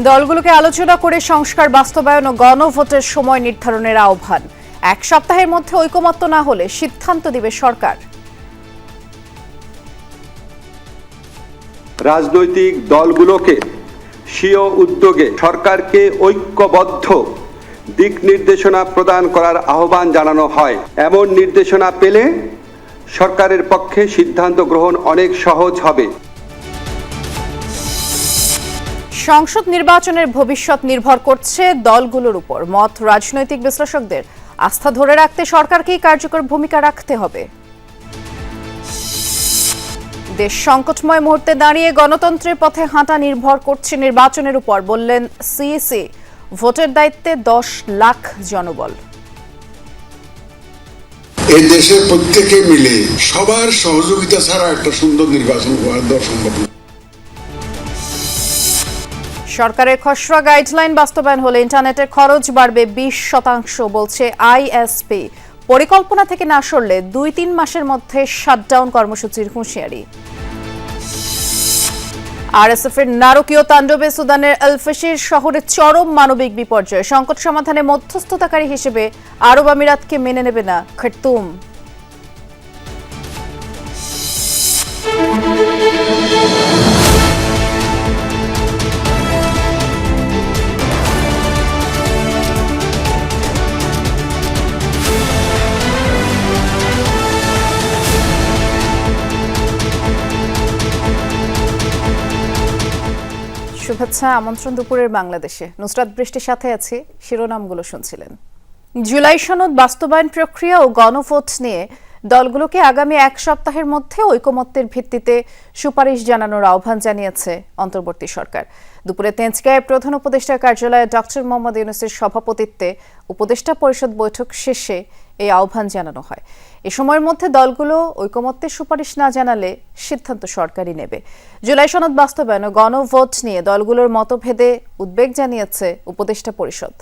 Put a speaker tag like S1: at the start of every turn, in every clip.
S1: দলগুলোকে আলোচনা করে সংস্কার বাস্তবায়ন ও গণভোটের সময় নির্ধারণের আহ্বান। এক সপ্তাহের মধ্যে ঐকমত্য না হলে সিদ্ধান্ত দিবে সরকার।
S2: রাজনৈতিক দলগুলোকে স্বীয় উদ্যোগে সরকারকে ঐক্যবদ্ধ দিক নির্দেশনা প্রদান করার আহ্বান জানানো হয়। এমন নির্দেশনা পেলে সরকারের পক্ষে সিদ্ধান্ত গ্রহণ অনেক সহজ হবে।
S1: সংসদ নির্বাচনের ভবিষ্যৎ নির্ভর করছে দলগুলোর উপর। মত রাজনৈতিক বিশ্লেষকদের। আস্থা ধরে রাখতে সরকারকেই কার্যকর ভূমিকা রাখতে হবে। দেশ সংকটময় মুহূর্তে দাঁড়িয়ে গণতন্ত্রের পথে হাঁটা নির্ভর করছে নির্বাচনের উপর, বললেন সিইসি। ভোটের দায়িত্বে 10 লাখ জনবল।
S3: এই দেশের প্রত্যেকে মিলে সবার সহযোগিতা ছাড়া একটা সুন্দর নির্বাচন করা সম্ভব না।
S1: সরকারের খসড়া গাইডলাইন বাস্তবায়ন হলে ইন্টারনেটের খরচ বাড়বে 20%, বলছে আইএসপি। পরিকল্পনা থেকে না সরলে 2-3 মাসের মধ্যে শাটডাউন কর্মসূচির হুঁশিয়ারি। আরএসএফ এর নারকীয় তাণ্ডবে সুদানের আল ফাশির শহরে চরম মানবিক বিপর্যয়। সংকট সমাধানে মধ্যস্থতাকারী হিসেবে আরব আমিরাতকে মেনে নেবে না খার্তুম। শুভেচ্ছা, আমন্ত্রণ দুপুরের বাংলাদেশে। নুসরাত বৃষ্টির সাথে আছি। শিরোনামগুলো শুনছিলেন। জুলাই সনদ বাস্তবায়ন প্রক্রিয়া ও গণভোট নিয়ে দলগুলোকে আগামী এক সপ্তাহের মধ্যে ঐকমত্যের ভিত্তিতে সুপারিশ জানানোর আহ্বান জানিয়েছে অন্তর্বর্তী সরকার। দুপুরে তেজগাঁয়ের প্রধান উপদেষ্টার কার্যালয়ে ডক্টর মোহাম্মদ ইউনূসের সভাপতিত্বে উপদেষ্টা পরিষদ বৈঠক শেষে এই আহ্বান জানানো হয়। এ সময়ের মধ্যে দলগুলো ঐকমত্যের সুপারিশ না জানালে সিদ্ধান্ত সরকারই নেবে। জুলাই সনদ বাস্তবায়ন ও গণভোট নিয়ে দলগুলোর মতভেদে উদ্বেগ জানিয়েছে উপদেষ্টা পরিষদ।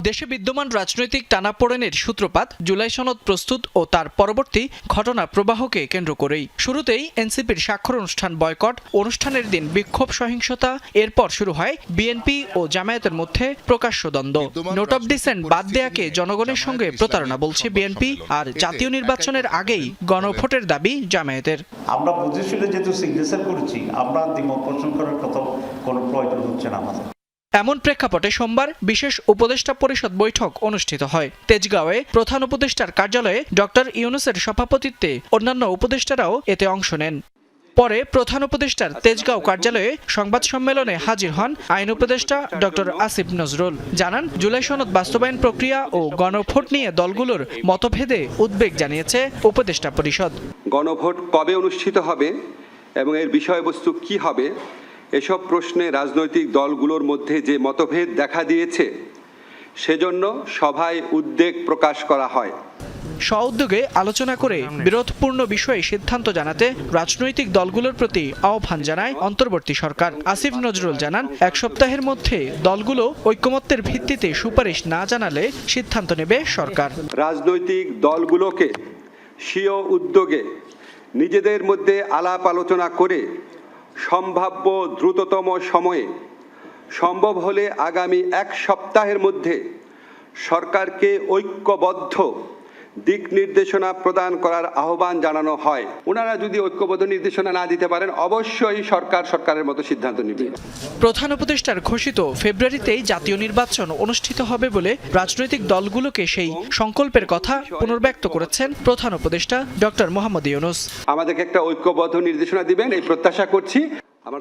S4: দেশে বিদ্যমান রাজনৈতিক টানাপোড়েনের সূত্রপাত জুলাই সনদ প্রস্তুত ও তার পরবর্তী ঘটনা প্রবাহকে কেন্দ্র করেই। শুরুতেই এনসিপির স্বাক্ষর অনুষ্ঠান বয়কট, অনুষ্ঠানের দিন বিক্ষোভ সহিংসতা, এরপর শুরু হয় বিএনপি ও জামায়াতের মধ্যে প্রকাশ্য দ্বন্দ্ব। নোট অফ ডিসেন্ট বাদ দেয়াকে জনগণের সঙ্গে প্রতারণা বলছে বিএনপি, আর জাতীয় নির্বাচনের আগেই গণভোটের দাবি জামায়াতের।
S5: আমরা বুঝেছিল যেহেতু সিগনেচার করেছি, আমরা দ্বিমত পোষণ করার কথা কোনো প্রয়োজন হচ্ছে না আমাদের।
S4: এমন প্রেক্ষাপটে সোমবার বিশেষ উপদেষ্টা পরিষদ বৈঠক অনুষ্ঠিত হয় তেজগাঁওয়ে। প্রধান উপদেষ্টার কার্যালয়ে ডক্টর ইউনূসের সভাপতিত্বে অন্যান্য উপদেষ্টারাও এতে অংশ নেন। পরে প্রধান উপদেষ্টার তেজগাঁও কার্যালয়ে সংবাদ সম্মেলনে হাজির হন আইন উপদেষ্টা ডক্টর আসিফ নজরুল। জানান, জুলাই সনদ বাস্তবায়ন প্রক্রিয়া ও গণভোট নিয়ে দলগুলোর মতভেদে উদ্বেগ জানিয়েছে উপদেষ্টা পরিষদ।
S2: গণভোট কবে অনুষ্ঠিত হবে এবং এর বিষয়বস্তু কি হবে, এসব প্রশ্নে রাজনৈতিক দলগুলোর মধ্যে যে মতভেদ দেখা দিয়েছে, সেজন্য সভায় উদ্বেগ প্রকাশ করা হয়।
S4: স্ব-উদ্যোগে আলোচনা করে বিরোধপূর্ণ বিষয়ে সিদ্ধান্ত জানাতে রাজনৈতিক দলগুলোর প্রতি আহ্বান জানায় অন্তর্বর্তী সরকার। আসিফ নজরুল জানান, এক সপ্তাহের মধ্যে দলগুলো ঐকমত্যের ভিত্তিতে সুপারিশ না জানালে সিদ্ধান্ত নেবে সরকার।
S2: রাজনৈতিক দলগুলোকে স্বীয় উদ্যোগে নিজেদের মধ্যে আলাপ আলোচনা করে সম্ভাব্য দ্রুততম সময়ে, সম্ভব হলে আগামী এক সপ্তাহের মধ্যে সরকারকে ঐক্যবদ্ধ দিক নির্দেশনা প্রদান করার আহ্বান জানানো হয়। ওনারা যদি ঐক্যবদ্ধ নির্দেশনা না দিতে পারেন, অবশ্যই সরকারের মতো সিদ্ধান্ত নেবে।
S4: প্রধান উপদেষ্টার ঘোষিত ফেব্রুয়ারিতেই জাতীয় নির্বাচন অনুষ্ঠিত হবে বলে রাজনৈতিক দলগুলোকে সেই সংকল্পের কথা পুনর্ব্যক্ত করেছেন প্রধান উপদেষ্টা ডক্টর মোহাম্মদ ইউনূস।
S2: আমাদেরকে একটা ঐক্যবদ্ধ নির্দেশনা দিবেন, এই প্রত্যাশা করছি।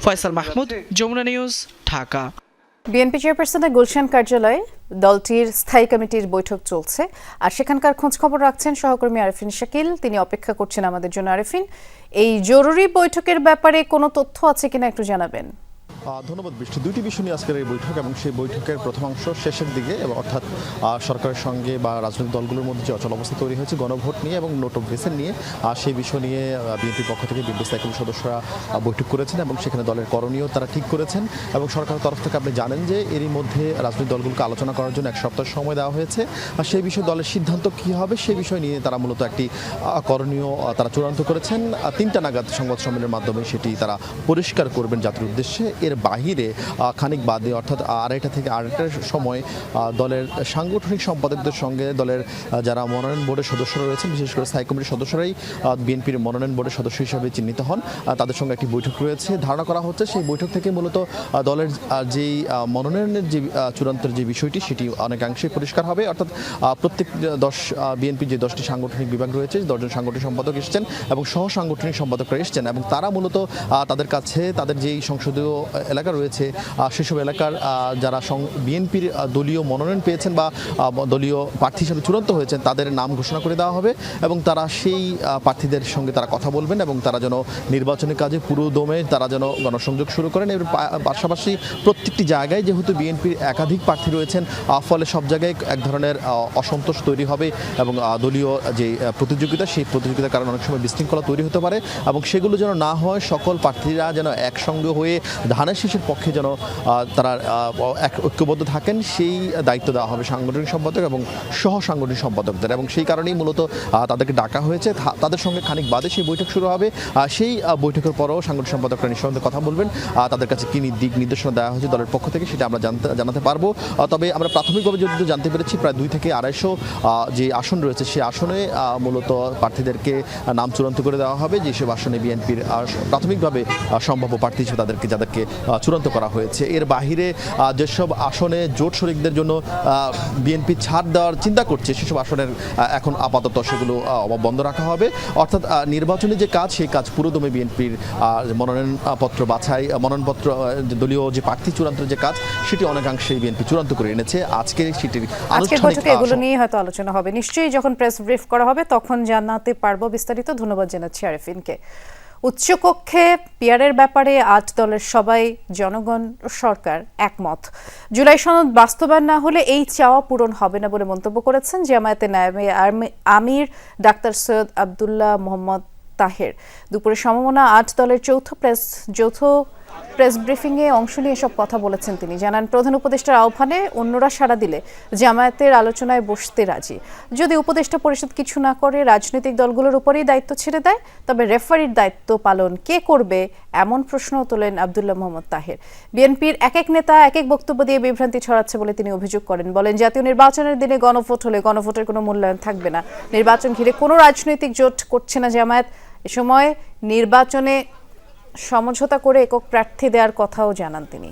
S4: ফয়সাল মাহমুদ, যমুনা নিউজ, ঢাকা।
S1: বিএনপি চেয়ারপারসনের গুলশান কার্যালয়ে দলটির স্থায়ী কমিটির বৈঠক চলছে, আর সেখানকার খোঁজখবর রাখছেন সহকর্মী আরেফিন শাকিল। তিনি অপেক্ষা করছেন আমাদের জন্য। আরেফিন, এই জরুরি বৈঠকের ব্যাপারে কোনো তথ্য আছে কিনা একটু জানাবেন।
S6: ধন্যবাদ বৃষ্টি। দুইটি বিষয় নিয়ে আজকের এই বৈঠক এবং সেই বৈঠকের প্রথমাংশ শেষের দিকে, এবং অর্থাৎ সরকারের সঙ্গে বা রাজনৈতিক দলগুলোর মধ্যে যে অচল অবস্থা তৈরি হয়েছে গণভোট নিয়ে এবং নোট অফ ডিসেন্ট নিয়ে, সেই বিষয় নিয়ে বিএনপির পক্ষ থেকে বিএনপি স্থায়ী কমিটির সদস্যরা বৈঠক করেছেন এবং সেখানে দলের করণীয় তারা ঠিক করেছেন। এবং সরকারের তরফ থেকে আপনি জানেন যে এরই মধ্যে রাজনৈতিক দলগুলোকে আলোচনা করার জন্য 1 সপ্তাহ সময় দেওয়া হয়েছে। আর সেই বিষয়ে দলের সিদ্ধান্ত কী হবে সেই বিষয় নিয়ে তারা মূলত একটি করণীয় তারা চূড়ান্ত করেছেন। 3টা নাগাদ সংবাদ সম্মেলনের মাধ্যমে সেটি তারা পরিষ্কার করবেন জাতির উদ্দেশ্যে। এর বাহিরে খানিক বাদে অর্থাৎ 2:30 থেকে 8টার সময় দলের সাংগঠনিক সম্পাদকদের সঙ্গে দলের যারা মনোনয়ন বোর্ডের সদস্যরা রয়েছেন, বিশেষ করে স্থায়ী কমিটির সদস্যরাই বিএনপির মনোনয়ন বোর্ডের সদস্য হিসেবে চিহ্নিত হন, তাদের সঙ্গে একটি বৈঠক রয়েছে। ধারণা করা হচ্ছে সেই বৈঠক থেকে মূলত দলের যেই মনোনয়নের যে চূড়ান্তের যে বিষয়টি সেটি অনেকাংশেই পরিষ্কার হবে। অর্থাৎ প্রত্যেক বিএনপির যে 10টি সাংগঠনিক বিভাগ রয়েছে, 10 জন সাংগঠনিক সম্পাদক এসেছেন এবং সহ সাংগঠনিক সম্পাদকরা এসেছেন, এবং তারা মূলত তাদের কাছে তাদের যেই সংসদীয় এলাকা রয়েছে সেসব এলাকার যারা বিএনপির দলীয় মনোনয়ন পেয়েছেন বা দলীয় প্রার্থী হিসেবে চূড়ান্ত হয়েছেন তাদের নাম ঘোষণা করে দেওয়া হবে এবং তারা সেই প্রার্থীদের সঙ্গে তারা কথা বলবেন এবং তারা যেন নির্বাচনী কাজে পুরো দমে তারা যেন গণসংযোগ শুরু করেন। এর পাশাপাশি প্রত্যেকটি জায়গায় যেহেতু বিএনপির একাধিক প্রার্থী রয়েছেন, ফলে সব জায়গায় এক ধরনের অসন্তোষ তৈরি হবে এবং দলীয় যে প্রতিযোগিতা সেই প্রতিযোগিতার কারণে অনেক সময় বিশৃঙ্খলা তৈরি হতে পারে, এবং সেগুলো যেন না হয়, সকল প্রার্থীরা যেন একসঙ্গে হয়ে ধানের শীষের পক্ষে যেন তারা ঐক্যবদ্ধ থাকেন, সেই দায়িত্ব দেওয়া হবে সাংগঠনিক সম্পাদক এবং সহ সাংগঠনিক সম্পাদকদের। এবং সেই কারণেই মূলত তাদেরকে ডাকা হয়েছে। তাদের সঙ্গে খানিক বাদে সেই বৈঠক শুরু হবে। সেই বৈঠকের পরেও সাংগঠনিক সম্পাদকরা নিঃসন্দেহে কথা বলবেন। তাদের কাছে কী দিক নির্দেশনা দেওয়া হয়েছে দলের পক্ষ থেকে সেটা আমরা জানাতে পারবো। তবে আমরা প্রাথমিকভাবে যদি জানতে পেরেছি প্রায় 2 থেকে 250 যে আসন রয়েছে সেই আসনে মূলত প্রার্থীদেরকে নাম চূড়ান্ত করে দেওয়া হবে। যেসব আসনে বিএনপির প্রাথমিকভাবে সম্ভাব্য প্রার্থী হিসেবে যাদেরকে চূড়ান্ত করা হয়েছে। এর বাহিরে যেসব আসনে জোট শরিকদের জন্য বিএনপি ছাড় দেওয়ার চিন্তা করছে সেসব আসনের এখন আপাতত সেগুলো বন্ধ রাখা হবে। অর্থাৎ নির্বাচনী যে কাজ সেই কাজ পুরোদমে বিএনপির মনোনয়নপত্র বাছাই, মনোনয়নপত্র দলীয় যে প্রার্থী চূড়ান্তের যে কাজ সেটি অনেকাংশেই বিএনপি চূড়ান্ত করে এনেছে। আজকের সেটির আনুষ্ঠানিক
S1: এগুলো নিয়ে হয়তো আলোচনা হবে। নিশ্চয়ই যখন প্রেস ব্রিফ করা হবে তখন জানাতে পারবো বিস্তারিত। ধন্যবাদ জানাচ্ছি আরেফিনকে। উচ্চকক্ষে পিয়ারের ব্যাপারে 8 দলের সবাই, জনগণ ও সরকার একমত। জুলাই সনদ বাস্তবায়ন না হলে এই চাওয়া পূরণ হবে না বলে মন্তব্য করেছেন জামায়াতে নায়েবে আমির ডাক্তার সৈয়দ আব্দুল্লাহ মোহাম্মদ তাহের। দুপুরে সমমনা 8 দলের যৌথ প্রেস ব্রিফিংয়ে অংশ নিয়ে এসব কথা বলেছেন তিনি। জানান, প্রধান উপদেষ্টার আহ্বানে অন্যরা সাড়া দিলে জামায়াতের আলোচনায় বসতে রাজি। যদি উপদেষ্টা পরিষদ কিছু না করে রাজনৈতিক দলগুলোর উপরেই দায়িত্ব ছেড়ে দেয়, তবে রেফারির দায়িত্ব পালন কে করবে এমন প্রশ্ন তোলেন আব্দুল্লাহ মোহাম্মদ তাহের। বিএনপির এক নেতা এক বক্তব্য দিয়ে বিভ্রান্তি ছড়াচ্ছে বলে তিনি অভিযোগ করেন। বলেন, জাতীয় নির্বাচনের দিনে গণভোট হলে গণভোটের কোনো মূল্যায়ন থাকবে না। নির্বাচন ঘিরে কোনো রাজনৈতিক জোট করছে না জামায়াত। এ সময় নির্বাচনে সমঝোতা করে একক প্রার্থী দেওয়ার কথাও জানান তিনি।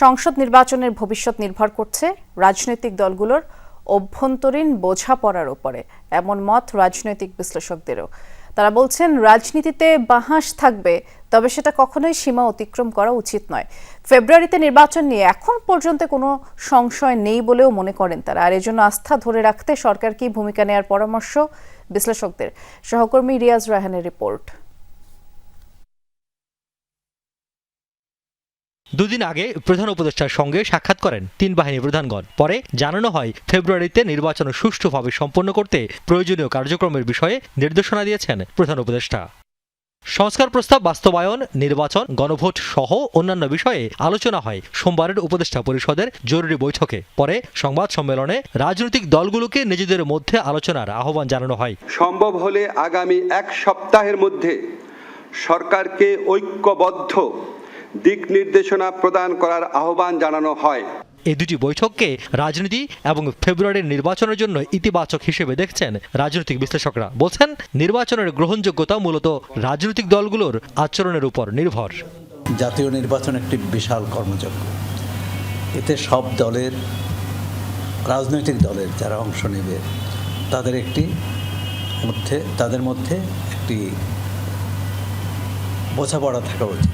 S1: সংসদ নির্বাচনের ভবিষ্যৎ নির্ভর করছে রাজনৈতিক দলগুলোর অভ্যন্তরীণ বোঝাপড়ার উপরে, এমন মত রাজনৈতিক বিশ্লেষকদেরও। তারা বলছেন, রাজনীতিতে বাহাস থাকবে, তবে সেটা কখনোই সীমা অতিক্রম করা উচিত নয়। ফেব্রুয়ারিতে নির্বাচন নিয়ে এখন পর্যন্ত কোনো সংশয় নেই বলেও মনে করেন তারা। আর এজন্য আস্থা ধরে রাখতে সরকারকেই ভূমিকা নেওয়ার পরামর্শ বিশ্লেষকদের। সহকর্মী রিয়াজ রায়হানের রিপোর্ট।
S7: দুদিন আগে প্রধান উপদেষ্টার সঙ্গে সাক্ষাৎ করেন 3 বাহিনী প্রধানগণ। পরে জানানো হয় ফেব্রুয়ারিতে নির্বাচন সুষ্ঠুভাবে সম্পন্ন করতে প্রয়োজনীয় কার্যক্রমের বিষয়ে নির্দেশনা দিয়েছেন প্রধান উপদেষ্টা। সংস্কার প্রস্তাব বাস্তবায়ন, নির্বাচন, গণভোট সহ অন্যান্য বিষয়ে আলোচনা হয় সোমবারের উপদেষ্টা পরিষদের জরুরি বৈঠকে। পরে সংবাদ সম্মেলনে রাজনৈতিক দলগুলোকে নিজেদের মধ্যে আলোচনার আহ্বান জানানো হয়।
S2: সম্ভব হলে আগামী 1 সপ্তাহের মধ্যে সরকারকে ঐক্যবদ্ধ দিক নির্দেশনা প্রদান করার আহ্বান জানানো হয়।
S7: এই দুটি বৈঠককে রাজনীতি এবং ফেব্রুয়ারির নির্বাচনের জন্য ইতিবাচক হিসেবে দেখছেন রাজনৈতিক বিশ্লেষকরা। বলছেন, নির্বাচনের গ্রহণযোগ্যতা মূলত রাজনৈতিক দলগুলোর আচরণের উপর নির্ভর।
S8: জাতীয় নির্বাচন একটি বিশাল কর্মযজ্ঞ। এতে সব দলের, রাজনৈতিক দলের যারা অংশ নেবে তাদের মধ্যে একটি বোঝাপড়া থাকা উচিত।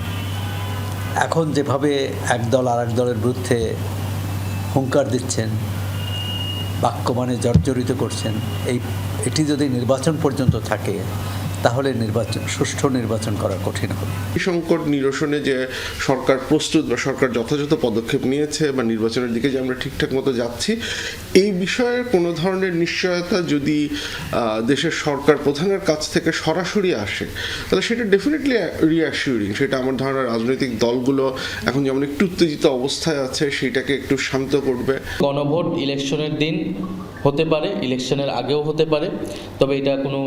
S8: এখন যেভাবে এক দল আর এক দলের বিরুদ্ধে হুঙ্কার দিচ্ছেন, বাক্যবাণে জর্জরিত করছেন। এটি যদি নির্বাচন পর্যন্ত থাকে তাহলে সুষ্ঠু নির্বাচন করা কঠিন হবে।
S9: এই সংকট নিরসনে যে সরকার প্রস্তুত বা সরকার যথাযথ পদক্ষেপ নিয়েছে বা নির্বাচনের দিকে যে আমরা ঠিকঠাক মতো যাচ্ছি, এই বিষয়ে কোনো ধরনের নিশ্চয়তা যদি দেশের সরকার প্রধানের কাছ থেকে সরাসরি আসে তাহলে সেটা ডেফিনেটলি রিঅ্যাসিউরিং। সেটা আমার ধারণা রাজনৈতিক দলগুলো এখন যেমন একটু উত্তেজিত অবস্থায় আছে সেটাকে একটু শান্ত করবে।
S10: গণভোট ইলেকশনের দিন হতে পারে, ইলেকশনের আগেও হতে পারে, তবে এটা কোনো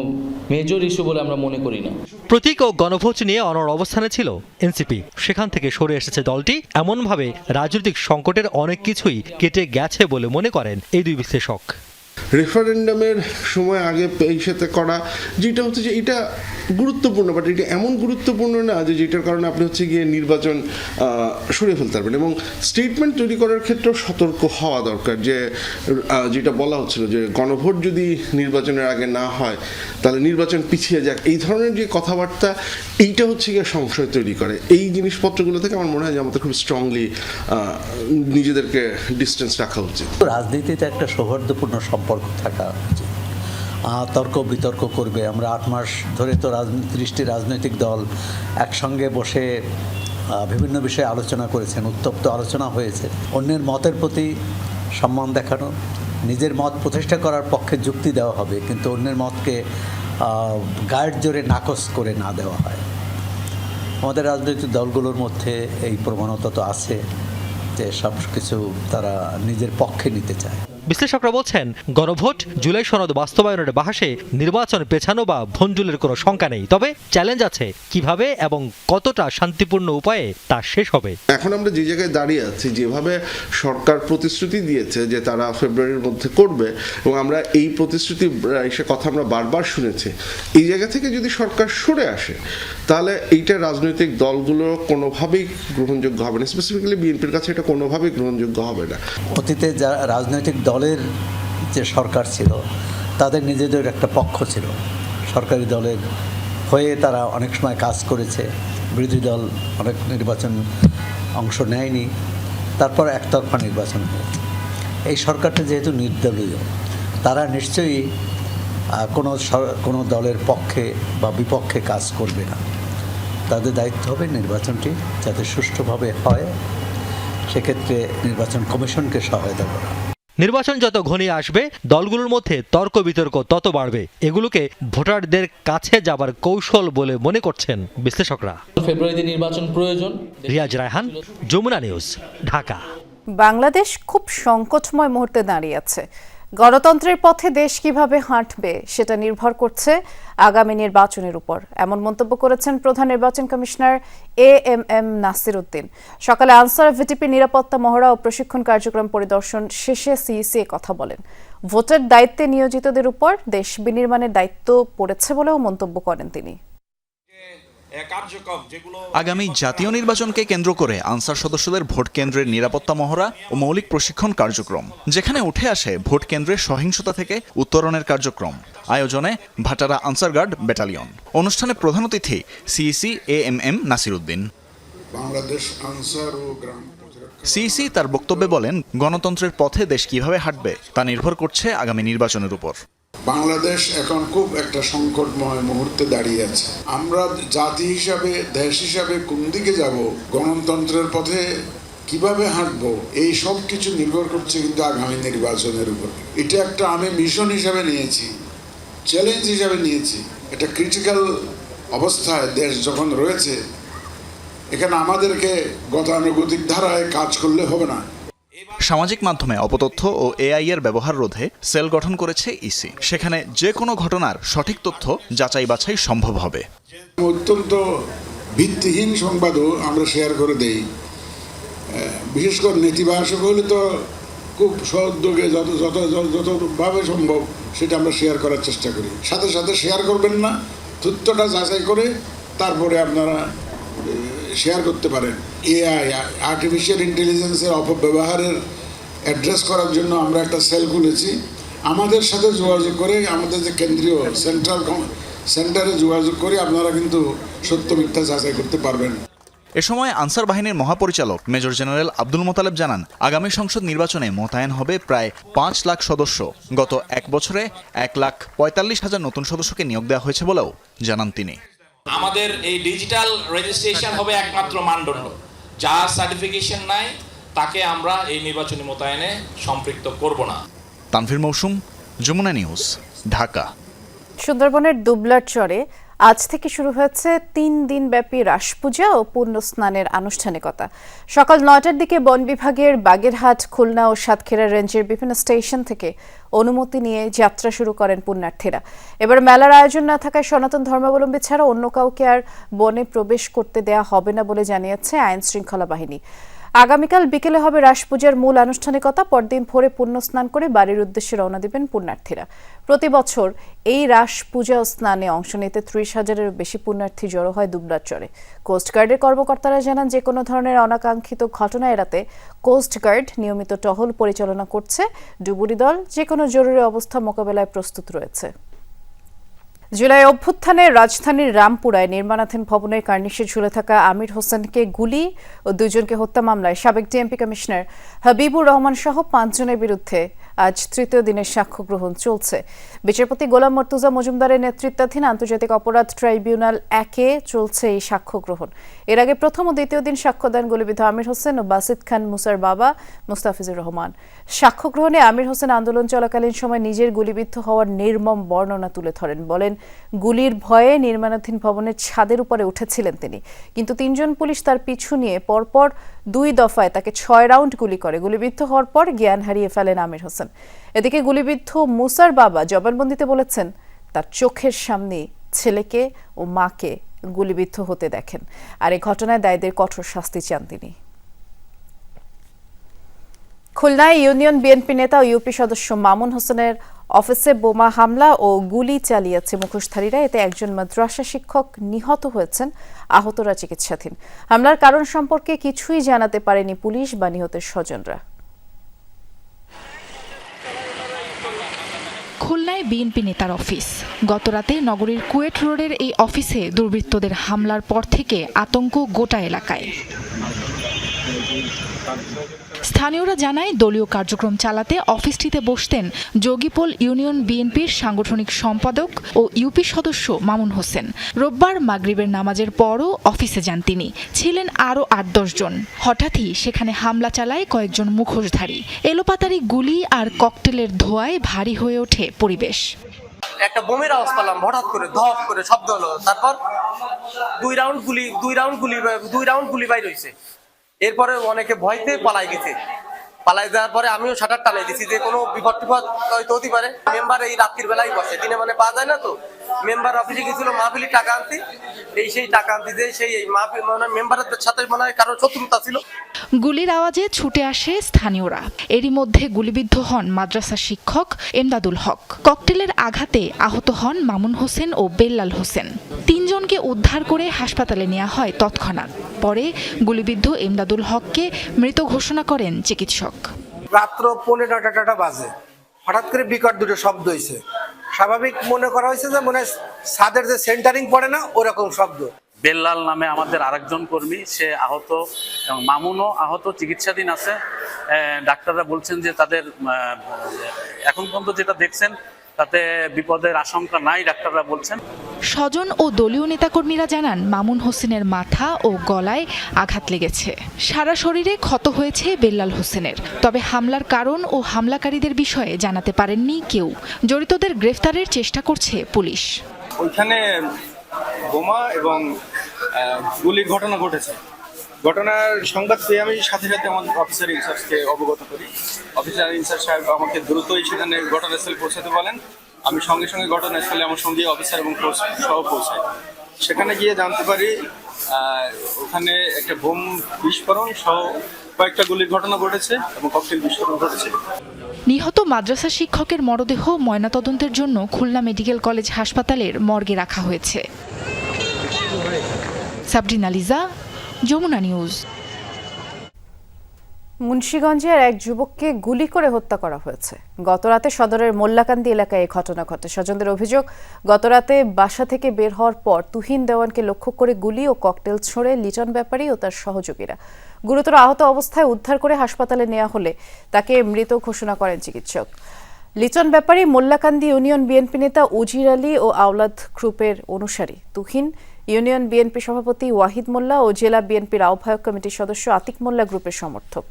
S10: মেজর ইস্যু বলে আমরা মনে করি না।
S7: প্রতীক ও গণভোট নিয়ে অনড় অবস্থানে ছিল এনসিপি। সেখান থেকে সরে এসেছে দলটি। এমনভাবে রাজনৈতিক সংকটের অনেক কিছুই কেটে গেছে বলে মনে করেন এই দুই বিশ্লেষক।
S9: রেফারেন্ডামের সময় আগে এই সাথে করা যেটা হচ্ছে যে এটা গুরুত্বপূর্ণ, বাট এটা এমন গুরুত্বপূর্ণ না যে যেটার কারণে আপনি হচ্ছে গিয়ে নির্বাচন সরিয়ে ফেলতে পারবেন। এবং স্টেটমেন্ট তৈরি করার ক্ষেত্রেও সতর্ক হওয়া দরকার, যে যেটা বলা হচ্ছিল যে গণভোট যদি নির্বাচনের আগে না হয় তাহলে নির্বাচন পিছিয়ে যাক, এই ধরনের যে কথাবার্তা, এইটা হচ্ছে গিয়ে সংশয় তৈরি করে। এই জিনিসপত্রগুলো থেকে আমার মনে হয় যে আমাদের খুব স্ট্রংলি নিজেদেরকে ডিস্টেন্স রাখা উচিত।
S8: রাজনীতিতে একটা সৌহার্দ্যপূর্ণ সম্পর্ক থাকা উচিত। তর্ক বিতর্ক করবে। আমরা 8 মাস ধরে তো 30টি রাজনৈতিক দল একসঙ্গে বসে বিভিন্ন বিষয়ে আলোচনা করেছেন, উত্তপ্ত আলোচনা হয়েছে। অন্যের মতের প্রতি সম্মান দেখানো, নিজের মত প্রতিষ্ঠা করার পক্ষে যুক্তি দেওয়া হবে, কিন্তু অন্যের মতকে গায়ের জোরে নাকচ করে না দেওয়া হয়। আমাদের রাজনৈতিক দলগুলোর মধ্যে এই প্রবণতা তো আছে যে সব কিছু তারা নিজের পক্ষে নিতে চায়।
S7: বিশ্লেষকরা বলছেন, গণভোট জুলাই সনদ বাস্তবায়নের বাহাসে নির্বাচন পেছানো বা ভঞ্জুলের কোনো শঙ্কা নেই। তবে চ্যালেঞ্জ আছে কিভাবে এবং কতটা শান্তিপূর্ণ উপায়ে তা শেষ হবে।
S9: এখন আমরা যে জায়গায় দাঁড়িয়ে আছি, যেভাবে সরকার প্রতিশ্রুতি দিয়েছে যে তারা ফেব্রুয়ারির মধ্যে করবে, এবং আমরা এই প্রতিশ্রুতি এসে কথা আমরা বারবার শুনেছি, এই জায়গা থেকে যদি সরকার সরে আসে তাহলে এইটা রাজনৈতিক দলগুলো কোনোভাবেই গ্রহণযোগ্য হবে না। স্পেসিফিক্যালি বিএনপির কাছে এটা কোনোভাবেই গ্রহণযোগ্য হবে না।
S8: অতীতে যারা রাজনৈতিক দলের যে সরকার ছিল তাদের নিজেদের একটা পক্ষ ছিল, সরকারি দলের হয়ে তারা অনেক সময় কাজ করেছে, বিরোধী দল অনেক নির্বাচন অংশ নেয়নি, তারপর একতরফা নির্বাচন হয়েছে। এই সরকারটা যেহেতু নির্দলীয়, তারা নিশ্চয়ই কোনো দলের পক্ষে বা বিপক্ষে কাজ করবে না। তাদের দায়িত্ব হবে নির্বাচনটি যাতে সুষ্ঠুভাবে হয়, সেক্ষেত্রে নির্বাচন কমিশনকে সহায়তা করা।
S7: নির্বাচন যত ঘনিয়ে আসবে দলগুলোর মধ্যে তর্ক বিতর্ক তত বাড়বে। এগুলোকে ভোটারদের কাছে যাবার কৌশল বলে মনে করছেন বিশ্লেষকরা।
S10: ফেব্রুয়ারিতে নির্বাচন প্রয়োজন।
S7: রিয়াজ রায়হান, যমুনা নিউজ, ঢাকা।
S1: বাংলাদেশ খুব সংকটময় মুহূর্তে দাঁড়িয়ে আছে। গণতন্ত্রের পথে দেশ কিভাবে হাঁটবে সেটা নির্ভর করছে আগামী নির্বাচনের উপর, এমন মন্তব্য করেছেন প্রধান নির্বাচন কমিশনার AMM নাসির উদ্দিন। সকালে আনসার ভিটিপি নিরাপত্তা মহড়া ও প্রশিক্ষণ কার্যক্রম পরিদর্শন শেষে সিইসি কথা বলেন। ভোটের দায়িত্বে নিয়োজিতদের উপর দেশ বিনির্মাণের দায়িত্ব পড়েছে বলেও মন্তব্য করেন তিনি।
S11: আগামী জাতীয় নির্বাচনকে কেন্দ্র করে আনসার সদস্যদের ভোট কেন্দ্রের নিরাপত্তা মহড়া ও মৌলিক প্রশিক্ষণ কার্যক্রম, যেখানে উঠে আসে ভোট কেন্দ্রের সহিংসতা থেকে উত্তরণের কার্যক্রম। আয়োজনে ভাটারা আনসার গার্ড ব্যাটালিয়ন। অনুষ্ঠানে প্রধান অতিথি CEC AMM Nasir Uddin. CEC তার বক্তব্যে বলেন, গণতন্ত্রের পথে দেশ কিভাবে হাঁটবে তা নির্ভর করছে আগামী নির্বাচনের উপর।
S3: বাংলাদেশ এখন খুব একটা সংকটময় মুহূর্তে দাঁড়িয়ে আছে। আমরা জাতি হিসাবে, দেশ হিসাবে কোন দিকে যাব, গণতন্ত্রের পথে কিভাবে হাঁটবো, এই সব কিছু নির্ভর করছে কিন্তু আগামী নির্বাচনের উপর। এটা একটা আমি মিশন হিসাবে নিয়েছি, চ্যালেঞ্জ হিসাবে নিয়েছি। এটা ক্রিটিক্যাল অবস্থায় দেশ যখন রয়েছে, এখানে আমাদেরকে গতানুগতিক ধারায় কাজ করলে হবে না।
S11: সামাজিক মাধ্যমে অপতথ্য ও AI এর ব্যবহার রোধে সেল গঠন করেছে ইসি। সেখানে যে কোনো ঘটনার সঠিক তথ্য যাচাই বাছাই সম্ভব হবে।
S3: অত্যন্ত ভিত্তিহীন সংবাদও আমরা শেয়ার করে দেই, বিশেষ করে নেতিবাচক হলে তো খুব সদ্যোগে যতভাবে সম্ভব সেটা আমরা শেয়ার করার চেষ্টা করি। সাথে সাথে শেয়ার করবেন না, তথ্যটা যাচাই করে তারপরে আপনারা শেয়ার করতে পারেন। AI আর্টিফিশিয়াল ইন্টেলিজেন্সের অপব্যবহারের অ্যাড্রেস করার জন্য আমরা একটা সেল খুলেছি। আমাদের সাথে যোগাযোগ করে, আমাদের যে কেন্দ্রীয় সেন্টারে যোগাযোগ করে আপনারা কিন্তু সত্য মিথ্যা যাচাই করতে পারবেন।
S11: এ সময় আনসার বাহিনীর মহাপরিচালক মেজর জেনারেল আব্দুল মোতালেব জানান, আগামী সংসদ নির্বাচনে মোতায়েন হবে প্রায় 5 লাখ সদস্য। গত 1 বছরে 1,45,000 নতুন সদস্যকে নিয়োগ দেওয়া হয়েছে বলেও জানান তিনি।
S12: আমাদের এই ডিজিটাল রেজিস্ট্রেশন হবে একমাত্র মানদণ্ড। যার সার্টিফিকেশন নাই তাকে আমরা এই নির্বাচনী মোতায়েনে সম্পৃক্ত করব না।
S11: তানভীর মৌসুম, যমুনা নিউজ, ঢাকা।
S1: সুন্দরবনের দুবলার চরে আজ থেকে শুরু হয়েছে 3 দিনব্যাপী রাস পূজা ও পুণ্য স্নানের আনুষ্ঠানিকতা। সকাল 9টার দিকে বন বিভাগের বাগেরহাট, খুলনা ও সাতক্ষীরা রেঞ্জের বিভিন্ন স্টেশন থেকে অনুমতি নিয়ে যাত্রা শুরু করেন পুণ্যার্থীরা। এবার মেলার আয়োজন না থাকায় সনাতন ধর্মাবলম্বী ছাড়া অন্য কাউকে আর বনে প্রবেশ করতে দেয়া হবে না বলে জানিয়েছে আইন শৃঙ্খলা বাহিনী। আগামীকাল বিকেলে হবে রাস পূজার মূল আনুষ্ঠানিকতা। পরদিন ভোরে পুণ্য স্নান করে বাড়ির উদ্দেশ্যে রওনা দিবেন পুণ্যার্থীরা। প্রতি বছর এই রাস পূজা ও স্নানে অংশ নিতে 30,000-এরও বেশি পুণ্যার্থী জড়ো হয় দুবলার চরে। কোস্টগার্ডের কর্মকর্তারা জানান, যে কোনো ধরনের অনাকাঙ্ক্ষিত ঘটনা এড়াতে কোস্টগার্ড নিয়মিত টহল পরিচালনা করছে। ডুবুরি দল যে কোনো জরুরি অবস্থা মোকাবেলায় প্রস্তুত রয়েছে। জুলাই অভ্যুত্থানে রাজধানীর রামপুরায় নির্মাণাধীন ভবনের কার্নিশে ঝুলে থাকা আমির হোসেনকে গুলি ও 2 জনকে হত্যা মামলায় সাবেক ডিএমপি কমিশনার হাবিবুর রহমান সহ 5 জনের বিরুদ্ধে আজ তৃতীয় দিনের সাক্ষ্য গ্রহণ চলছে। বিচারপতি গোলাম মর্তুজা মজুমদারের নেতৃত্বাধীন আন্তর্জাতিক অপরাধ ট্রাইব্যুনাল 1-এ চলছে এই সাক্ষ্য গ্রহণ। এর আগে প্রথম ও দ্বিতীয় দিন সাক্ষ্য দেন গুলিবিদ্ধ আমির হোসেন ও বাসিদ খান মুসার বাবা মুস্তাফিজুর রহমান। সাক্ষ্য গ্রহণে আমির হোসেন আন্দোলন চলাকালীন সময় নিজের গুলিবিদ্ধ হওয়ার নির্মম বর্ণনা তুলে ধরেন। বলেন, গুলির ভয়ে নির্মাণাধীন ভবনের ছাদের উপরে উঠেছিলেন তিনি, কিন্তু 3 জন পুলিশ তার পিছু নিয়ে পরপর 2 দফায় তাকে 6 রাউন্ড গুলি করে। গুলিবিদ্ধ হওয়ার পর জ্ঞান হারিয়ে ফেলেন আমির হোসেন। এদিকে গুলিবিদ্ধ মুসার বাবা জবানবন্দিতে বলেছেন, তার চোখের সামনে ছেলেকে ও মাকে গুলিবিদ্ধ হতে দেখেন, আর এই ঘটনায় দায়ীদের কঠোর শাস্তি চান তিনি। খুলনায় ইউনিয়ন বিএনপি নেতা ও ইউপি সদস্য মামুন হোসেনের অফিসে বোমা হামলা ও গুলি চালিয়েছে মুখোশধারীরা। এতে একজন মাদ্রাসা শিক্ষক নিহত হয়েছেন, আহতরা চিকিৎসাধীন। হামলার কারণ সম্পর্কে কিছুই জানাতে পারেনি পুলিশ বা নিহতের স্বজনরা।
S13: খুলনায় বিএনপি নেতার অফিস। গতরাতে নগরীর কুয়েট রোডের এই অফিসে দুর্বৃত্তদের হামলার পর থেকে আতঙ্ক গোটা এলাকায়। স্থানীয়রা জানায়, দলীয় কার্যক্রম চালাতে অফিসটিতে বসতেন যোগীপোল ইউনিয়ন বিএনপির সাংগঠনিক সম্পাদক ও ইউপি সদস্য মামুন হোসেন। রোববার মাগরিবের নামাজের পরও অফিসে যান তিনি। ছিলেন আরও 8-10 জন। হঠাৎই সেখানে হামলা চালায় কয়েকজন মুখোশধারী। এলোপাতারি গুলি আর ককটেলের ধোঁয়ায় ভারী হয়ে ওঠে পরিবেশ।
S14: একটা বোমের আওয়াজ পেলাম, হঠাৎ করে ধপ করে শব্দ হলো। তারপর 2 রাউন্ড গুলি বাইর হয়েছে। এরপরে অনেকে ভয়তে পালাই গেছে। পালাই যাওয়ার পরে আমিও শাটার টানাই দিছি যে কোনো বিপদ হয়তো হতে পারে। মেম্বার এই রাত্রির বেলায় বসে, দিনে মানে পাওয়া যায় না, তো মেম্বার অফিসে গেছিল মাহফিলি টাকা আনতে। সেই টাকা আনতে যে সেই মাহফিল মানে মেম্বারের সাথে মানে কারো শত্রুতা ছিল।
S13: গুলির আওয়াজে ছুটে আসে স্থানীয়রা। এরই মধ্যে গুলিবিদ্ধ হন মাদ্রাসা শিক্ষক এমদাদুল হক। ককটেলের আঘাতে আহত হন মামুন হোসেন ও বেল্লাল হোসেন। 3 জনকে উদ্ধার করে হাসপাতালে নেওয়া হয় তৎক্ষণাৎ। পরে গুলিবিদ্ধ এমদাদুল হককে মৃত ঘোষণা করেন চিকিৎসক।
S14: রাত্র 15টা বাজে হঠাৎ করে বিকট দুটো শব্দ হয়েছে। স্বাভাবিক মনে করা হয়েছে যে মনে হয় ছাদের যে সেন্টারিং পড়ে না, ওরকম শব্দ।
S15: বেল্লাল নামে আমাদের আরেকজন কর্মী, সে আহত এবং মামুনও আহত, চিকিৎসাধীন আছে। ডাক্তাররা বলছেন যে তাদের এখন পর্যন্ত যেটা দেখছেন তাতে বিপদের আশঙ্কা নাই, ডাক্তাররা বলছেন।
S13: স্বজন ও দলীয় নেতাকর্মীরা জানান, মামুন হোসেনের মাথা ও গলায় আঘাত লেগেছে। সারা শরীরে ক্ষত হয়েছে বেল্লাল হোসেনের। তবে হামলার কারণ ও হামলাকারীদের বিষয়ে জানাতে পারেননি কেউ। জড়িতদের গ্রেফতারের চেষ্টা করছে পুলিশ।
S16: ওইখানে বোমা এবং গুলির ঘটনা ঘটেছে। ঘটনার সংবাদ পেয়ে আমি সাথে সাথে আমাদের অফিসার ইনচার্জকে অবগত করি। অফিসার ইনচার্জ সাহেব আমাকে দ্রুতই সেখানে ঘটনাস্থলে পৌঁছাতে বলেন। আমি সঙ্গে সঙ্গে ঘটনাস্থলে আমার সঙ্গে অফিসার এবং সহ পৌঁছাই। সেখানে গিয়ে জানতে পারি ওখানে একটা বোম বিস্ফোরণ সহ কয়েকটা গুলির ঘটনা ঘটেছে এবং ককটেল বিস্ফোরণ ঘটেছে।
S13: নিহত মাদ্রাসা শিক্ষকের মরদেহ ময়নাতদন্তের জন্য খুলনা মেডিকেল কলেজ হাসপাতালের মর্গে রাখা হয়েছে। সাবরিনা লিজা, যমুনা নিউজ।
S1: মুন্সিগঞ্জের এক যুবককে গুলি করে হত্যা করা হয়েছে। গতরাতে সদরের মোল্লাকান্দি এলাকায় এই ঘটনা ঘটে। স্বজনদের অভিযোগ, গতরাতে বাসা থেকে বের হওয়ার পর তুহিন দেওয়ানকে লক্ষ্য করে গুলি ও ককটেল ছোড়ে লিটন ব্যাপারী ও তার সহযোগীরা। গুরুতর আহত অবস্থায় উদ্ধার করে হাসপাতালে নেওয়া হলে তাকে মৃত ঘোষণা করেন চিকিৎসক। লিটন ব্যাপারী মোল্লাকান্দি ইউনিয়ন বিএনপি নেতা উজির আলী ও আওলাদ গ্রুপের অনুসারী। তুহিন ইউনিয়ন বিএনপি সভাপতি ওয়াহিদ মোল্লা ও জেলা বিএনপির আহ্বায়ক কমিটির সদস্য আতিক মোল্লা গ্রুপের সমর্থক।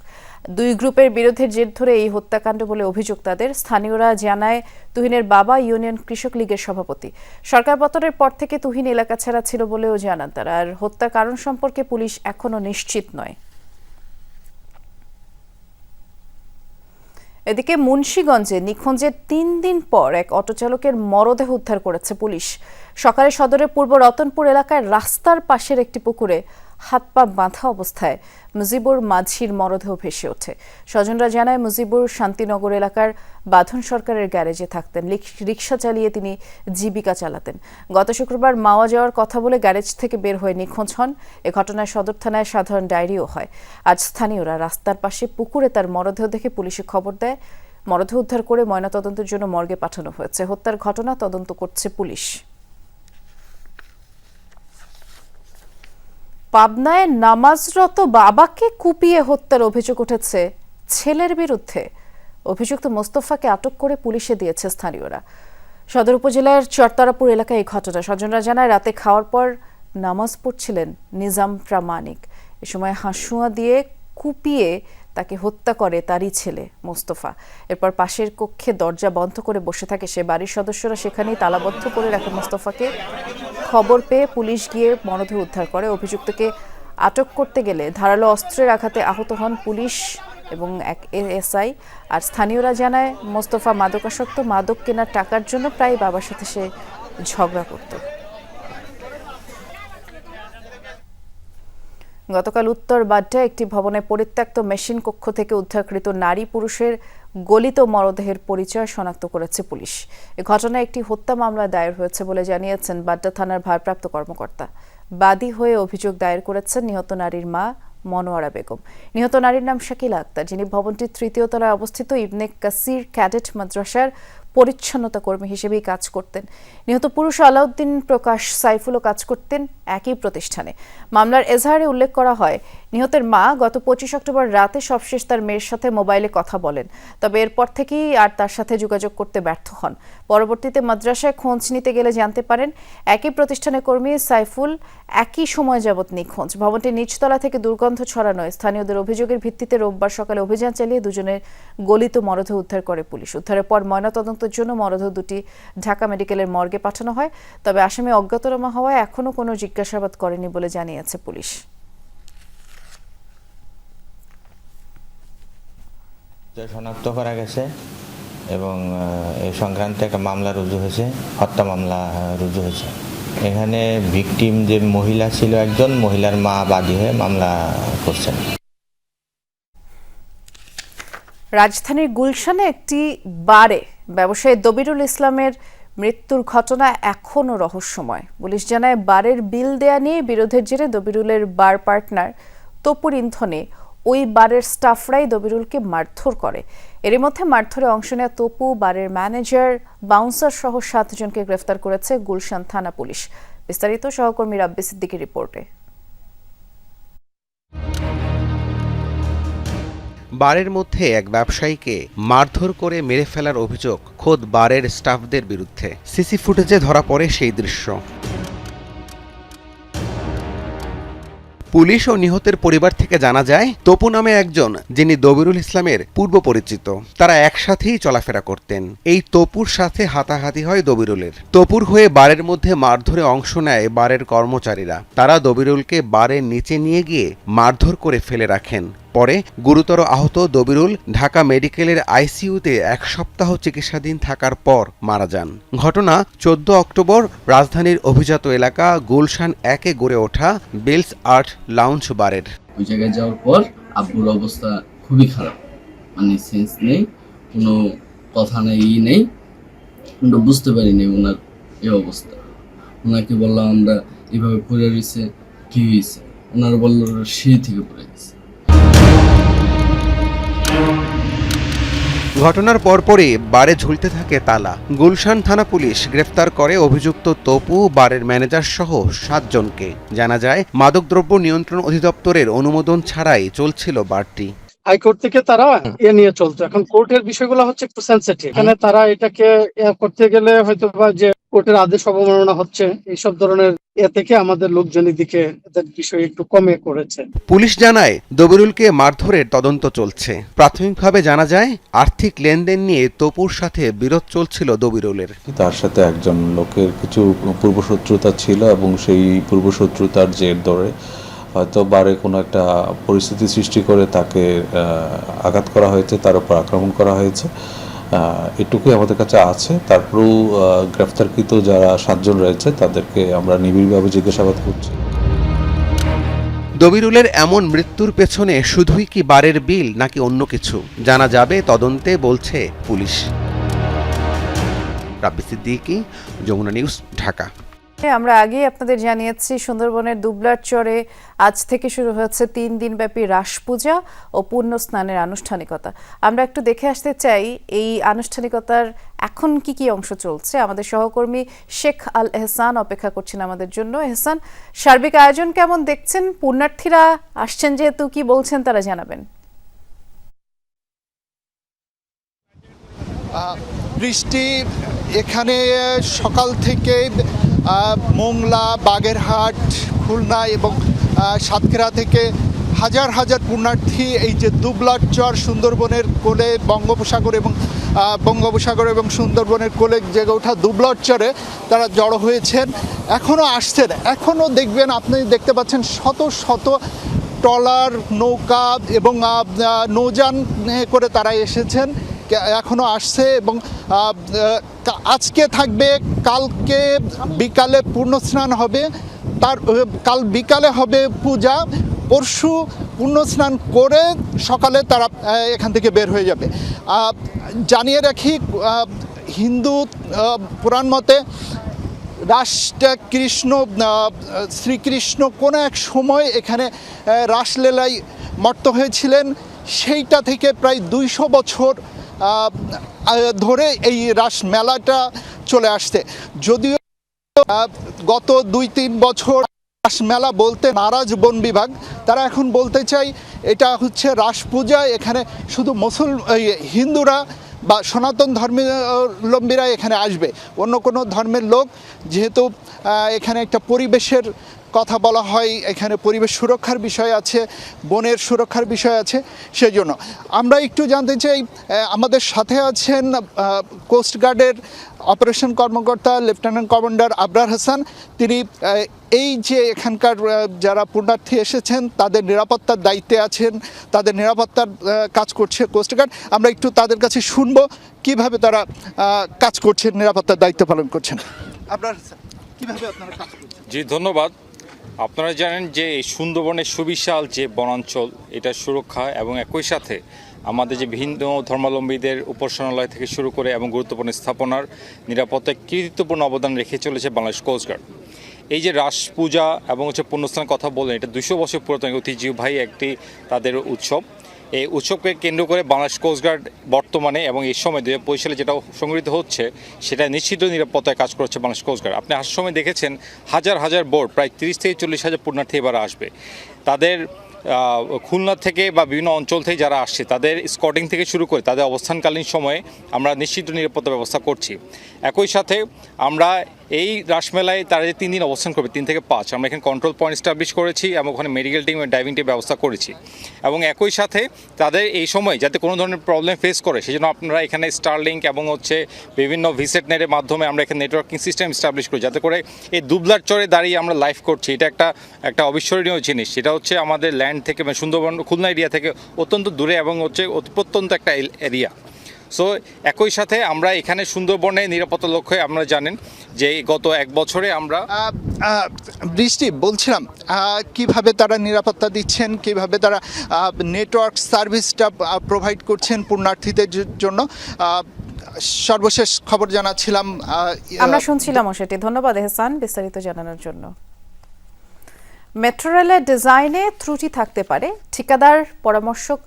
S1: দুই গ্রুপের বিরুদ্ধে জের ধরে এই হত্যাকাণ্ড বলে অভিযোগ তাদের। স্থানীয়রা জানায়, তুহিনের বাবা ইউনিয়ন কৃষক লীগের সভাপতি। সরকার পতনের পর থেকে তুহিন এলাকা ছাড়া ছিল বলেও জানান তারা। আর হত্যার কারণ সম্পর্কে পুলিশ এখনো নিশ্চিত নয়। এদিকে মুন্সিগঞ্জে নিখোঁজের 3 দিন পর এক অটোচালকের মরদেহ উদ্ধার করেছে পুলিশ। সকালে সদরের পূর্ব রতনপুর এলাকায় রাস্তার পাশের একটি পুকুরে হাত পা বাঁধা অবস্থায় মুজিবুর মাঝির মরদেহ ভেসে ওঠে। স্বজনরা জানায়, মুজিবুর শান্তিনগর এলাকার বাঁধন সরকারের গ্যারেজে থাকতেন। রিকশা চালিয়ে তিনি জীবিকা চালাতেন। গত শুক্রবার মাওয়া যাওয়ার কথা বলে গ্যারেজ থেকে বের হয়ে নিখোঁজ হন। এ ঘটনায় সদর থানায় সাধারণ ডায়েরিও হয়। আজ স্থানীয়রা রাস্তার পাশে পুকুরে তার মরদেহ দেখে পুলিশে খবর দেয়। মরদেহ উদ্ধার করে ময়নাতদন্তের জন্য মর্গে পাঠানো হয়েছে। হত্যার ঘটনা তদন্ত করছে পুলিশ। পাবনায় নামাজরত বাবাকে কুপিয়ে হত্যার অভিযোগ উঠেছে ছেলের বিরুদ্ধে। অভিযুক্ত মোস্তফাকে আটক করে পুলিশে দিয়েছে স্থানীয়রা। সদর উপজেলার চরতারাপুর এলাকায় এই ঘটনা। স্বজনরা জানায়, রাতে খাওয়ার পর নামাজ পড়ছিলেন নিজাম প্রামাণিক। এ সময় হাঁসুয়া দিয়ে কুপিয়ে তাকে হত্যা করে তারই ছেলে মোস্তফা। এরপর পাশের কক্ষে দরজা বন্ধ করে বসে থাকে সে। বাড়ির সদস্যরা সেখানেই তালাবদ্ধ করে রাখে মোস্তফাকে। খবর পেয়ে পুলিশ গিয়ে মরদেহ উদ্ধার করে। অভিযুক্তকে আটক করতে গেলে ধারালো অস্ত্রের আঘাতে আহত হন পুলিশ এবং এক এএসআই। আর স্থানীয়রা জানায়, মোস্তফা মাদকাসক্ত। মাদক কেনার টাকার জন্য প্রায় বাবার সাথে সে ঝগড়া করত। গতকাল উত্তর বাড্ডায় একটি ভবনে পরিত্যক্ত মেশিন কক্ষ থেকে উদ্ধারকৃত নারী পুরুষের গলিত মরদেহের পরিচয় শনাক্ত করেছে পুলিশ। এ ঘটনায় একটি হত্যা মামলা দায়ের হয়েছে বলে জানিয়েছেন বাড্ডা থানার ভারপ্রাপ্ত কর্মকর্তা। বাদী হয়ে অভিযোগ দায়ের করেছেন নিহত নারীর মা মনোয়ারা বেগম। নিহত নারীর নাম শাকিলা আক্তার, যিনি ভবনটির 3য় তলায় অবস্থিত ইবনে কাসির ক্যাডেট মাদ্রাসার পরিচ্ছন্নতা কর্মী হিসেবেই কাজ করতেন। নিহত পুরুষ আলাউদ্দিন প্রকাশ সাইফুলও কাজ করতেন একই প্রতিষ্ঠানে। মামলার এজাহারে উল্লেখ করা হয়, নিহতের মা গত 25 অক্টোবর রাতে সবশেষ তার মেয়ের সাথে মোবাইলে কথা বলেন। তবে এরপর থেকেই আর তার সাথে যোগাযোগ করতে ব্যর্থ হন। পরবর্তীতে মাদ্রাসায় খোঁজ নিতে গেলে জানতে পারেন একই প্রতিষ্ঠানের কর্মী সাইফুল একই সময় যাবৎ নিখোঁজ। ভবনটির নিচতলা থেকে দুর্গন্ধ ছড়ানোয় স্থানীয়দের অভিযোগের ভিত্তিতে রোববার সকালে অভিযান চালিয়ে দুজনের গলিত মরদেহ উদ্ধার করে পুলিশ। উদ্ধারের পর ময়নাতদন্তের জন্য মরদেহ দুটি ঢাকা মেডিকেলের মর্গে পাঠানো হয়। তবে আসামি অজ্ঞাতনামা হওয়ায় এখনো কোনো জিজ্ঞাসাবাদ করেনি বলে জানিয়েছে পুলিশ।
S17: শনাক্ত করা গেছে এবং এই সংক্রান্তে একটা মামলা রুজু হয়েছে, হত্যা মামলা রুজু হয়েছে। এখানে ভিকটিম যে মহিলা ছিল, একজন মহিলার মা বাদী হয়ে মামলা করছেন।
S1: রাজধানীর গুলশানে একটি বারে ব্যবসায়ী দবিরুল ইসলামের মৃত্যুর ঘটনা এখনও রহস্যময়। পুলিশ জানায়, বারের বিল দেয়া নিয়ে বিরোধের জেরে দবিরুলের বার পার্টনার তপুর ইন্ধনে ওই বারের স্টাফরাই দবিরুলকে মারধর করে। এর মধ্যে মারধরে অংশ নেওয়া তপু, বারের ম্যানেজার, বাউন্সার সহ 7 জনকে গ্রেফতার করেছে গুলশান থানা পুলিশ। বিস্তারিত সহকর্মী রাব্বি সিদ্দিকীর রিপোর্টে।
S18: বারের মধ্যে এক ব্যবসায়ীকে মারধর করে মেরে ফেলার অভিযোগ খোদ বারের স্টাফদের বিরুদ্ধে। সিসি ফুটেজে ধরা পড়ে সেই দৃশ্য। পুলিশ ও নিহতের পরিবার থেকে জানা যায়, তপু নামে একজন, যিনি দবিরুল ইসলামের পূর্ব পরিচিত। তারা একসাথেই চলাফেরা করতেন। এই তপুর সাথে হাতাহাতি হয় দবিরুলের। তপুর হয়ে বারের মধ্যে মারধরে অংশ নেয় বারের কর্মচারীরা। তারা দবিরুলকে বারের নিচে নিয়ে গিয়ে মারধর করে ফেলে রাখেন। পরে গুরুতর আহত দবিরুল ঢাকা মেডিকেলের আইসিইউতে 1 সপ্তাহ চিকিৎসাধীন থাকার পর মারা যান। ঘটনা 14 অক্টোবর রাজধানীর অভিজাত এলাকা গুলশান 1-এ গড়ে ওঠা বেলস আর্ট লাউঞ্জ বারের।
S19: ওই জায়গায় যাওয়ার পর আব্বুর অবস্থা খুবই খারাপ, মানে সেন্স নেই, কোনো কথা নেই, নেই, আমরা বুঝতে পারিনি ওনার এই অবস্থা। ওনাকে বললাম আমরা এভাবে পড়ে রয়েছে, কি হয়েছে? ওনারা বলল সিঁড়ি থেকে পড়ে গেছে।
S18: ঘটনার পরপরই বারে ঝুলতে থাকে তালা। গুলশান থানা পুলিশ গ্রেফতার করে অভিযুক্ত তপু, বারের ম্যানেজার সহ 7 জনকে। জানা যায় মাদকদ্রব্য নিয়ন্ত্রণ অধিদপ্তরের অনুমোদন ছাড়াই চলছিল বারটি।
S20: হাইকোর্ট থেকে তারা নিয়ে চলতো। এখন কোর্টের বিষয়গুলো হচ্ছে একটু সেনসিটিভ, এখানে তারা এটাকে করতে গেলে হয়তো বা যে কোর্টের আদেশ অবমাননা হচ্ছে এইসব ধরনের থেকে আমাদের লোকজনের দিকে এদের বিষয় একটু কমে করেছে।
S18: পুলিশ জানায় দবিরুলকে মারধরের তদন্ত চলছে। প্রাথমিকভাবে জানা যায় আর্থিক লেনদেন নিয়ে তপুর সাথে বিরোধ চলছিল দবিরুলের।
S21: তার সাথে একজন লোকের কিছু পূর্বশত্রুতা ছিল এবং সেই পূর্বশত্রুতার জের ধরে হয়তো বারে কোনো একটা পরিস্থিতি সৃষ্টি করে তাকে আঘাত করা হয়েছে, তার উপর আক্রমণ করা হয়েছে, এটুকুই আমাদের কাছে আছে। তারপরেও গ্রেফতারকৃত যারা 7 জন রয়েছে তাদেরকে আমরা নিবিড়ভাবে জিজ্ঞাসাবাদ করছি।
S18: দবিরুলের এমন মৃত্যুর পেছনে শুধুই কি বারের বিল নাকি অন্য কিছু জানা যাবে তদন্তে, বলছে পুলিশ। রাব্বি সিদ্দিকী, যমুনা নিউজ, ঢাকা।
S1: আমরা আগেই আপনাদের জানিয়েছি সুন্দরবনের দুবলার চরে আজ থেকে শুরু হয়েছে 3 দিনব্যাপী রাস পূজা ও পুণ্য স্নানের আনুষ্ঠানিকতা। আমরা একটু দেখে আসতে চাই এই আনুষ্ঠানিকতার এখন কি কি অংশ চলছে। আমাদের সহকর্মী শেখ আল এহসান অপেক্ষা করছেন আমাদের জন্য। এহসান, সার্বিক আয়োজন কেমন দেখছেন? পুণ্যার্থীরা আসছেন যেহেতু, কি বলছেন তারা জানাবেন।
S22: বৃষ্টি এখানে সকাল থেকে মোংলা, বাগেরহাট, খুলনা এবং সাতক্ষীরা থেকে হাজার হাজার পুণ্যার্থী এই যে দুবলার চর সুন্দরবনের কোলে বঙ্গোপসাগর এবং সুন্দরবনের কোলে জেগে ওঠা দুবলার চরে তারা জড়ো হয়েছেন, এখনও আসছেন। এখনও দেখবেন, আপনি দেখতে পাচ্ছেন শত শত ট্রলার, নৌকা এবং নৌযান করে তারা এসেছেন, এখনও আসছে। এবং আজকে থাকবে, কালকে বিকালে পূর্ণস্নান হবে, কাল বিকালে হবে পূজা, পরশু পূর্ণস্নান করে সকালে তারা এখান থেকে বের হয়ে যাবে। জানিয়ে রাখি, হিন্দু পুরাণ মতে শ্রীকৃষ্ণ কোনো এক সময় এখানে রাসলীলায় মত্ত হয়েছিলেন। সেইটা থেকে প্রায় 200 বছর ধরে এই রাস মেলাটা চলে আসছে। যদিও গত 2-3 বছর রাস মেলা বলতে নারাজ বন বিভাগ, তারা এখন বলতে চাই এটা হচ্ছে রাস পূজা। এখানে শুধু হিন্দুরা বা সনাতন ধর্মাবলম্বীরা এখানে আসবে, অন্য কোনো ধর্মের লোক, যেহেতু এখানে একটা পরিবেশের কথা বলা হয়, এখানে পরিবেশ সুরক্ষার বিষয় আছে, বনের সুরক্ষার বিষয় আছে, সেই জন্য আমরা একটু জানতে চাই। আমাদের সাথে আছেন কোস্টগার্ডের অপারেশন কর্মকর্তা লেফটেন্যান্ট কমান্ডার আবরার হাসান। তিনি এই যে এখানকার যারা পুণ্যার্থী এসেছেন তাদের নিরাপত্তার দায়িত্বে আছেন, তাদের নিরাপত্তার কাজ করছে কোস্টগার্ড। আমরা একটু তাদের কাছে শুনবো কিভাবে তারা কাজ করছেন, নিরাপত্তার দায়িত্ব পালন করছেন। আবরার হাসান, কিভাবে আপনারা কাজ করছেন?
S23: জি, ধন্যবাদ। আপনারা জানেন যে এই সুন্দরবনের সুবিশাল যে বনাঞ্চল, এটা সুরক্ষা এবং একই সাথে আমাদের যে ভিন্ন ধর্মাবলম্বীদের উপাসনালয় থেকে শুরু করে এবং গুরুত্বপূর্ণ স্থাপনার নিরাপত্তায় কৃতিত্বপূর্ণ অবদান রেখে চলেছে বাংলাদেশ কোস্টগার্ড। এই যে রাস পূজা এবং পুণ্যস্নানের কথা বলেন, এটা 200 বছর পুরাতন ঐতিহ্যবাহী একটি তাদের উৎসব। এই উৎসবকে কেন্দ্র করে বাংলাদেশ কোস্টগার্ড বর্তমানে এবং এই সময় 2025 সালে যেটা সংগঠিত হচ্ছে সেটা নিশ্চিত নিরাপত্তায় কাজ করছে বাংলাদেশ কোস্টগার্ড। আপনি আসার সময় দেখেছেন হাজার হাজার বোট, প্রায় 30 থেকে 40 হাজার পুণ্যার্থী এবার আসবে। তাদের খুলনা থেকে বা বিভিন্ন অঞ্চল থেকে যারা আসছে তাদের স্কটিং থেকে শুরু করে তাদের অবস্থানকালীন সময়ে আমরা নিশ্চিত নিরাপত্তা ব্যবস্থা করছি। একই সাথে আমরা এই রাসমেলায় তারা যে 3 দিন অবস্থান করবে, 3 থেকে 5, আমরা এখানে কন্ট্রোল পয়েন্ট এস্টাবলিশ করেছি এবং ওখানে মেডিকেল টিম ডাইভিং টিম ব্যবস্থা করেছি। এবং একই সাথে তাদের এই সময় যাতে কোনো ধরনের প্রবলেম ফেস করে সেজন্য আপনারা এখানে স্টারলিংক এবং বিভিন্ন ভিসেট নেটের মাধ্যমে আমরা এখানে নেটওয়ার্কিং সিস্টেম এস্টাবলিশ করি, যাতে করে এই দুবলার চরে দাঁড়িয়ে আমরা লাইভ করছি। এটা একটা অবিস্মরণীয় জিনিস। সেটা হচ্ছে আমাদের ল্যান্ড থেকে, সুন্দরবন খুলনা এরিয়া থেকে অত্যন্ত দূরে এবং প্রত্যন্ত একটা এরিয়া। সো একই সাথে আমরা এখানে সুন্দরবনে নিরাপত্তা লক্ষ্যে আমরা জানেন যে গত 1 বছরে আমরা
S22: বৃষ্টি বলছিলাম কিভাবে তারা নিরাপত্তা দিচ্ছেন, কিভাবে তারা নেটওয়ার্ক সার্ভিসটা প্রোভাইড করছেন পুণ্যার্থীদের জন্য। সর্বশেষ খবর জানাচ্ছিলাম,
S1: আমরা শুনছিলাম সেটি। ধন্যবাদ এহসান বিস্তারিত জানানোর জন্য। মেট্রো রেলের ডিজাইনে ত্রুটি থাকতে পারে, ঠিকাদার পরামর্শক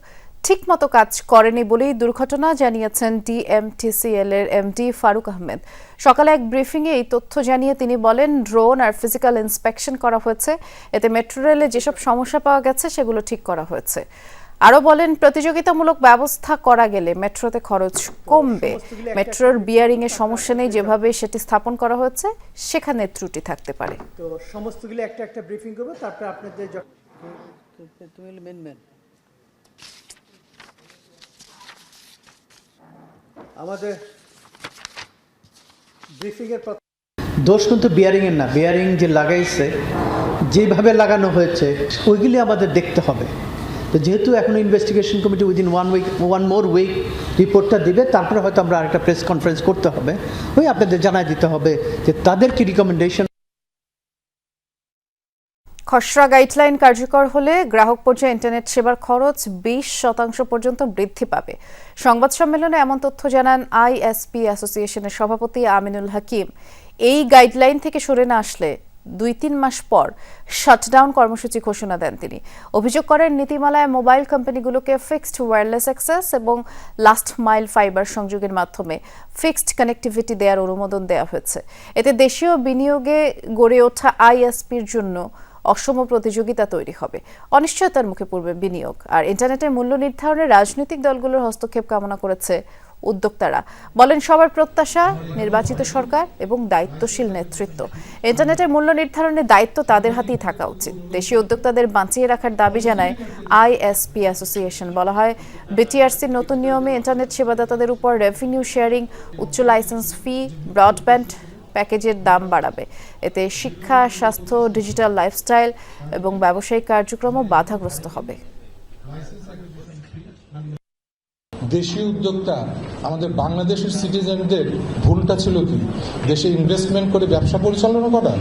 S1: ঠিকমতো কাজ করেনি বলেই দুর্ঘটনা জানিয়েছেন ডিএমটিসিএল এর এমডি ফারুক আহমেদ। সকালে এক ব্রিফিংয়ে এই তথ্য জানিয়ে তিনি বলেন, ড্রোন আর ফিজিক্যাল ইন্সপেকশন করা হয়েছে, এতে মেট্রো রেলে যেসব সমস্যা পাওয়া গেছে সেগুলো ঠিক করা হয়েছে। আরও বলেন, প্রতিযোগিতামূলক ব্যবস্থা করা গেলে মেট্রোতে খরচ কমবে। মেট্রোর বিয়ারিং এর সমস্যা নেই, যেভাবে সেটি স্থাপন করা হয়েছে সেখানে ত্রুটি থাকতে পারে।
S4: তো সমস্তগুলো একটা ব্রিফিং করব, তারপর আপনাদের আমাদের ব্রিফিং এর দোষ কিন্তু বিয়ারিং এর না, বিয়ারিং যে লাগাইছে যেভাবে লাগানো হয়েছে ওইগুলি আমাদের দেখতে হবে। তো যেহেতু এখন investigation committee within one more week রিপোর্টটা দিবে, তারপরে হয়তো আমরা আরেকটা প্রেস কনফারেন্স করতে হবে, ওই আপনাদের জানাই দিতে হবে যে তাদের কি রিকমেন্ডেশন।
S1: খসড়া গাইডলাইন কার্যকর হলে গ্রাহক পর্যায়ে ইন্টারনেট সেবার খরচ 20% পর্যন্ত বৃদ্ধি পাবে। সংবাদ সম্মেলনে এমন তথ্য জানান আইএসপি অ্যাসোসিয়েশনের সভাপতি আমিনুল হাকিম। এই গাইডলাইন থেকে সরে না আসলে 2-3 মাস পর শাটডাউন কর্মসূচি ঘোষণা দেন তিনি। অভিযোগ করেন, নীতিমালায় মোবাইল কোম্পানিগুলোকে ফিক্সড ওয়্যারলেস অ্যাক্সেস এবং লাস্ট মাইল ফাইবার সংযোগের মাধ্যমে ফিক্সড কানেক্টিভিটি দেওয়ার অনুমোদন দেওয়া হয়েছে। এতে দেশীয় বিনিয়োগে গড়ে ওঠা আইএসপির জন্য অসম প্রতিযোগিতা তৈরি হবে, অনিশ্চয়তার মুখে পড়বে বিনিয়োগ। আর ইন্টারনেটের মূল্য নির্ধারণে রাজনৈতিক দলগুলোর হস্তক্ষেপ কামনা করেছে উদ্যোক্তারা। বলেন, সবার প্রত্যাশা নির্বাচিত সরকার এবং দায়িত্বশীল নেতৃত্ব। ইন্টারনেটের মূল্য নির্ধারণের দায়িত্ব তাদের হাতেই থাকা উচিত। দেশীয় উদ্যোক্তাদের বাঁচিয়ে রাখার দাবি জানায় আইএসপি অ্যাসোসিয়েশন। বলা হয়, বিটিআরসির নতুন নিয়মে ইন্টারনেট সেবাদাতাদের উপর রেভিনিউ শেয়ারিং, উচ্চ লাইসেন্স ফি, ব্রডব্যান্ড প্যাকেজের দাম বাড়াবে। এতে শিক্ষা, স্বাস্থ্য, ডিজিটাল লাইফস্টাইল এবং ব্যবসায়িক কার্যক্রমও বাধাগ্রস্ত হবে।
S5: দেশীয় উদ্যোক্তা আমাদের বাংলাদেশের সিটিজেনদের ভুলটা ছিল কি? দেশে ইনভেস্টমেন্ট করে ব্যবসা পরিচালনা করা।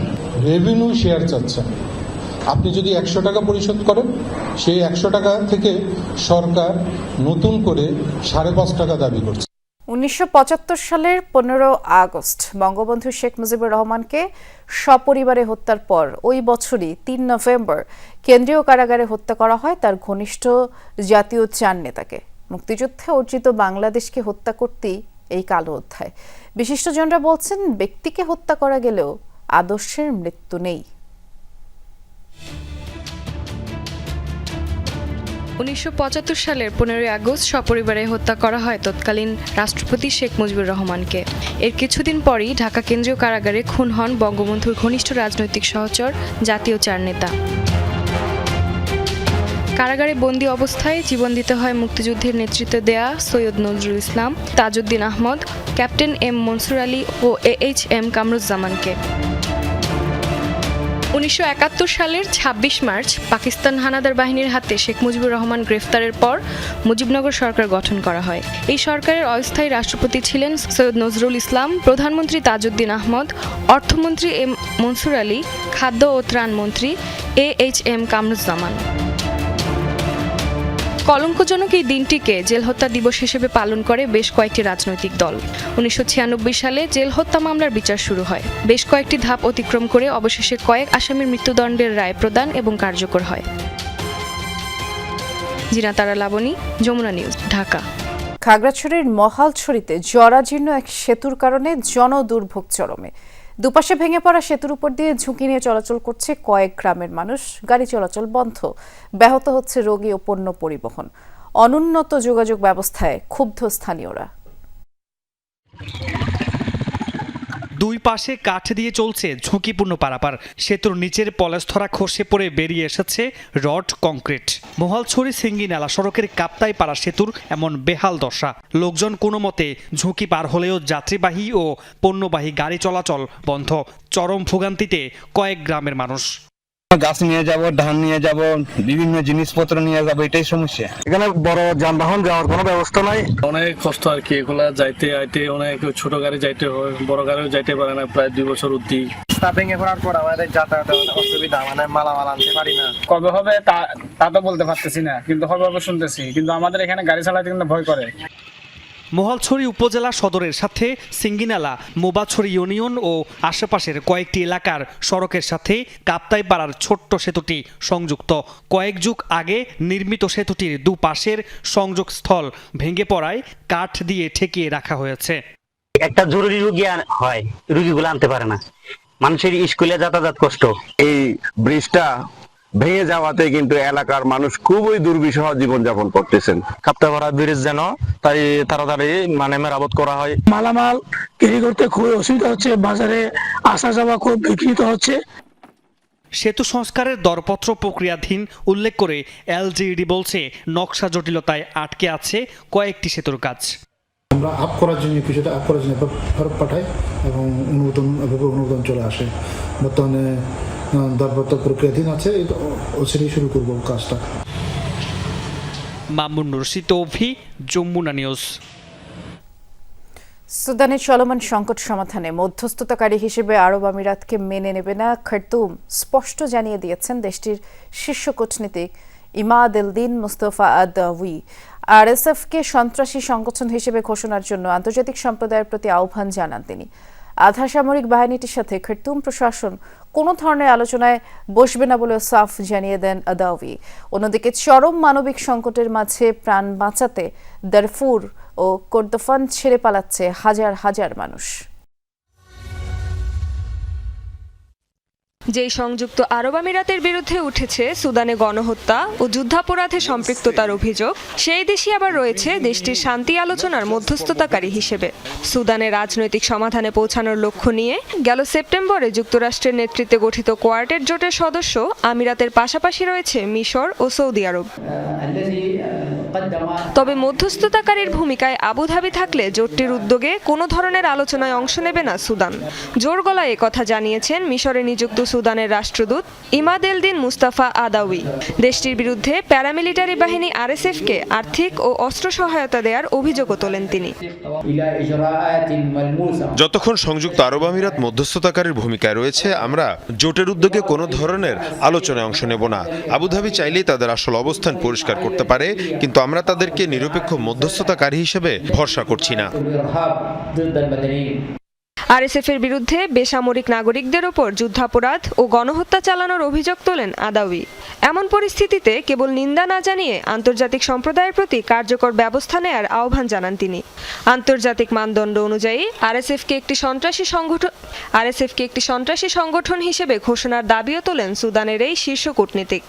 S5: রেভিনিউ শেয়ার চাচ্ছেন। আপনি যদি 100 টাকা পরিশোধ করেন, সেই 100 টাকা থেকে সরকার নতুন করে 5.5 টাকা দাবি করছে।
S1: 1975 সালের 15 আগস্ট বঙ্গবন্ধু শেখ মুজিবুর রহমানকে সপরিবারে হত্যার পর ওই বছরই 3 নভেম্বর কেন্দ্রীয় কারাগারে হত্যা করা হয় তার ঘনিষ্ঠ জাতীয় 4 নেতাকে। মুক্তিযুদ্ধে অর্জিত বাংলাদেশকে হত্যা করতেই এই কালো অধ্যায়। বিশিষ্টজনরা বলছেন, ব্যক্তিকে হত্যা করা গেলেও আদর্শের মৃত্যু নেই।
S6: 1975 সালের 15 আগস্ট সপরিবারে হত্যা করা হয় তৎকালীন রাষ্ট্রপতি শেখ মুজিবুর রহমানকে। এর কিছুদিন পরই ঢাকা কেন্দ্রীয় কারাগারে খুন হন বঙ্গবন্ধুর ঘনিষ্ঠ রাজনৈতিক সহচর জাতীয় 4 নেতা। কারাগারে বন্দী অবস্থায় জীবন দিতে হয় মুক্তিযুদ্ধের নেতৃত্ব দেয়া সৈয়দ নজরুল ইসলাম, তাজউদ্দিন আহমদ, ক্যাপ্টেন এম মনসুর আলী ও AHM কামরুজ্জামানকে। 1971 সালের 26 মার্চ পাকিস্তান হানাদার বাহিনীর হাতে শেখ মুজিবুর রহমান গ্রেফতারের পর মুজিবনগর সরকার গঠন করা হয়। এই সরকারের অস্থায়ী রাষ্ট্রপতি ছিলেন সৈয়দ নজরুল ইসলাম, প্রধানমন্ত্রী তাজউদ্দিন আহমদ, অর্থমন্ত্রী এম মনসুর আলী, খাদ্য ও ত্রাণ মন্ত্রী AHM কামরুজ্জামান। কলঙ্কজনক এই দিনটিকে জেল হত্যা দিবস হিসেবে পালন করে বেশ কয়েকটি রাজনৈতিক দল। 1996 সালে জেল হত্যা মামলার বিচার শুরু হয়। বেশ কয়েকটি ধাপ অতিক্রম করে অবশেষে কয়েক আসামির মৃত্যুদণ্ডের রায় প্রদান এবং কার্যকর হয়। জিনা তারা লাবণী, যমুনা নিউজ, ঢাকা।
S1: খাগড়াছড়ির মহালছড়িতে জরাজীর্ণ এক সেতুর কারণে জনদুর্ভোগ চরমে। দুপাশে ভেঙে পড়া সেতুর উপর দিয়ে ঝুঁকি নিয়ে চলাচল করছে কয়েক গ্রামের মানুষ। গাড়ি চলাচল বন্ধ, ব্যাহত হচ্ছে রোগী ও পণ্য পরিবহন। অনুন্নত যোগাযোগ ব্যবস্থায় ক্ষুব্ধ স্থানীয়রা।
S24: দুই পাশে কাঠ দিয়ে চলছে ঝুঁকিপূর্ণ পারাপার। সেতুর নিচের পলেস্থরা খসে পড়ে বেরিয়ে এসেছে রড কংক্রিট। মহালছড়ি সিঙ্গি নালা সড়কের কাপ্তাই পাড়া সেতুর এমন বেহাল দশা। লোকজন কোনো মতে ঝুঁকি পার হলেও যাত্রীবাহী ও পণ্যবাহী গাড়ি চলাচল বন্ধ। চরম ভোগান্তিতে কয়েক গ্রামের মানুষ।
S25: গাছ নিয়ে যাব, ধান নিয়ে যাব, বিভিন্ন জিনিসপত্র নিয়ে যাব, এটাই সমস্যা। এখানে বড় যানবাহন যাওয়ার কোনো ব্যবস্থা নাই।
S26: অনেক কষ্ট আর কি, এগুলা যাইতে আইতে অনেক ছোট গাড়ি যাইতে হয়, বড় গাড়িও যাইতে পারে না। প্রায় 2 বছর অবধি
S14: ভেঙে পড়ার পর আমাদের যাতায়াতে অসুবিধা, মানে মালামাল আনতে পারি না।
S27: কবে হবে তা তো বলতে পারতেছি না, কিন্তু হবে শুনতেছি। কিন্তু আমাদের এখানে গাড়ি চালাতে কিন্তু ভয় করে।
S24: মহালছড়ি উপজেলা সদরের সাথে সিঙ্গিনালা, মোবাছড়ি ইউনিয়ন ও আশেপাশের কয়েকটি এলাকার সড়কের সাথে কাপ্তাইপাড়ার ছোট্ট সেতুটি সংযুক্ত। কয়েক যুগ আগে নির্মিত সেতুটির দুপাশের সংযোগস্থল ভেঙে পড়ায় কাঠ দিয়ে ঠেকিয়ে রাখা হয়েছে।
S2: একটা জরুরি রোগী হয়, রোগীগুলো আনতে পারে না, মানুষের স্কুলে যাতায়াত কষ্ট।
S3: এই ব্রিজটা ভেঙে যাওয়াতে কিন্তু এলাকার মানুষ খুবই দুর্বিষহ জীবনযাপন করতেছেন।
S2: কাপ্তাইপাড়া ব্রিজ যেন তাই তাড়াতাড়ি মেরামত করা হয়।
S7: মালামাল ক্যারি করতে খুবই অসুবিধা হচ্ছে, বাজারে আসা যাওয়া খুব বিঘ্নিত হচ্ছে।
S24: সেতু সংস্কারের দরপত্র প্রক্রিয়াধীন উল্লেখ করে এলজিইডি বলছে নকশা জটিলতায় আটকে আছে কয়েকটি সেতুর কাজ।
S8: আমরা আপ করার জন্য কিছুটা আপ করার জন্য ফেরত পাঠাই এবং অনুমোদন চলে আসে। বর্তমানে দরপত্র প্রক্রিয়াধীন আছে, সেটাই শুরু করব কাজটা।
S24: মামুন রশিদ তৌফি, যমুনা নিউজ।
S1: সুদানের চলমান সংকট সমাধানে মধ্যস্থতাকারী হিসেবে আরব আমিরাতকে মেনে নেবে না খার্তুম স্পষ্ট জানিয়ে দিয়েছেন দেশটির শীর্ষ কূটনীতিক ইমাদ এলদিন মুস্তফা আদাউই। আরএসএফকে সন্ত্রাসী সংগঠন হিসেবে ঘোষণার জন্য আন্তর্জাতিক সম্প্রদায়ের প্রতি আহ্বান জানান তিনি। আধা সামরিক বাহিনীটির সাথে খার্তুম প্রশাসন কোনো ধরনের আলোচনায় বসবে না বলে সাফ জানিয়ে দেন আদাউই। অন্যদিকে চরম মানবিক সংকটের মাঝে প্রাণ বাঁচাতে দারফুর ও কর্দোফান ছেড়ে পালাচ্ছে হাজার হাজার মানুষ।
S6: যেই সংযুক্ত আরব আমিরাতের বিরুদ্ধে উঠেছে সুদানে গণহত্যা ও যুদ্ধাপরাধে সম্পৃক্ততার অভিযোগ, সেই দেশই আবার রয়েছে দেশটির শান্তি আলোচনার মধ্যস্থতাকারী হিসেবে। সুদানের রাজনৈতিক সমাধানে পৌঁছানোর লক্ষ্য নিয়ে গেল সেপ্টেম্বরে যুক্তরাষ্ট্রের নেতৃত্বে গঠিত কোয়ার্টেট জোটের সদস্য আমিরাতের পাশাপাশি রয়েছে মিশর ও সৌদি আরব। তবে মধ্যস্থতাকারীর ভূমিকায় আবুধাবি থাকলে জোটটির উদ্যোগে কোনো ধরনের আলোচনায় অংশ নেবে না সুদান। জোর গলায় একথা জানিয়েছেন মিশরে নিযুক্ত সুদানের রাষ্ট্রদূত ইমাদ এলদিন মুস্তাফা আদাউই। দেশটির বিরুদ্ধে প্যারামিলিটারি বাহিনী আরএসএফকে আর্থিক ও অস্ত্র সহায়তা দেওয়ার অভিযোগও তোলেন তিনি।
S9: যতক্ষণ সংযুক্ত আরব আমিরাত মধ্যস্থতাকারীর ভূমিকায় রয়েছে, আমরা জোটের উদ্যোগে কোনো ধরনের আলোচনায় অংশ নেব না। আবুধাবি চাইলেই তাদের আসল অবস্থান পরিষ্কার করতে পারে, কিন্তু আমরা তাদেরকে নিরপেক্ষ মধ্যস্থতাকারী হিসেবে ভরসা করছি না।
S6: আরএসএফের বিরুদ্ধে বেসামরিক নাগরিকদের ওপর যুদ্ধাপরাধ ও গণহত্যা চালানোর অভিযোগ তোলেন আদাউই। এমন পরিস্থিতিতে কেবল নিন্দা না জানিয়ে আন্তর্জাতিক সম্প্রদায়ের প্রতি কার্যকর ব্যবস্থা নেয়ার আহ্বান জানান তিনি। আন্তর্জাতিক মানদণ্ড অনুযায়ী আরএসএফকে একটি সন্ত্রাসী সংগঠন হিসেবে ঘোষণার দাবিও তোলেন সুদানের এই শীর্ষ কূটনীতিক।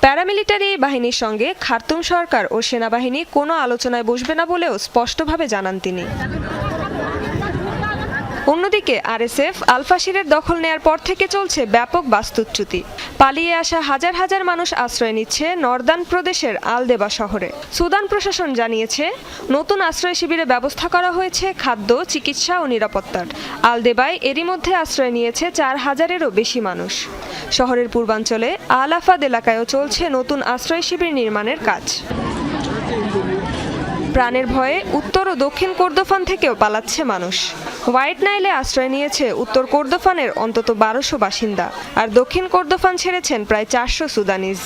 S6: প্যারামিলিটারি বাহিনীর সঙ্গে খার্তুম সরকার ও সেনাবাহিনী কোনো আলোচনায় বসবে না বলেও স্পষ্টভাবে জানান তিনি। অন্যদিকে আরএসএফ আল-ফাশিরের দখল নেয়ার পর থেকে চলছে ব্যাপক বাস্তুচ্যুতি। পালিয়ে আসা হাজার হাজার মানুষ আশ্রয় নিচ্ছে নর্দার্ন প্রদেশের আল-দেবা শহরে। সুদান প্রশাসন জানিয়েছে নতুন আশ্রয় শিবিরে ব্যবস্থা করা হয়েছে খাদ্য, চিকিৎসা ও নিরাপত্তার। আল-দেবায় এরই মধ্যে আশ্রয় নিয়েছে 4000-এরও বেশি মানুষ। শহরের পূর্বাঞ্চলে আল-আফাদ এলাকায়ও চলছে নতুন আশ্রয় শিবির নির্মাণের কাজ। প্রাণের ভয়ে উত্তর ও দক্ষিণ কর্দোফান থেকেও পালাচ্ছে মানুষ। হোয়াইট নাইলে আশ্রয় নিয়েছে উত্তর কর্দোফানের অন্তত 1200 বাসিন্দা, আর দক্ষিণ কর্দোফান ছেড়েছেন প্রায় 400 সুদানিজ।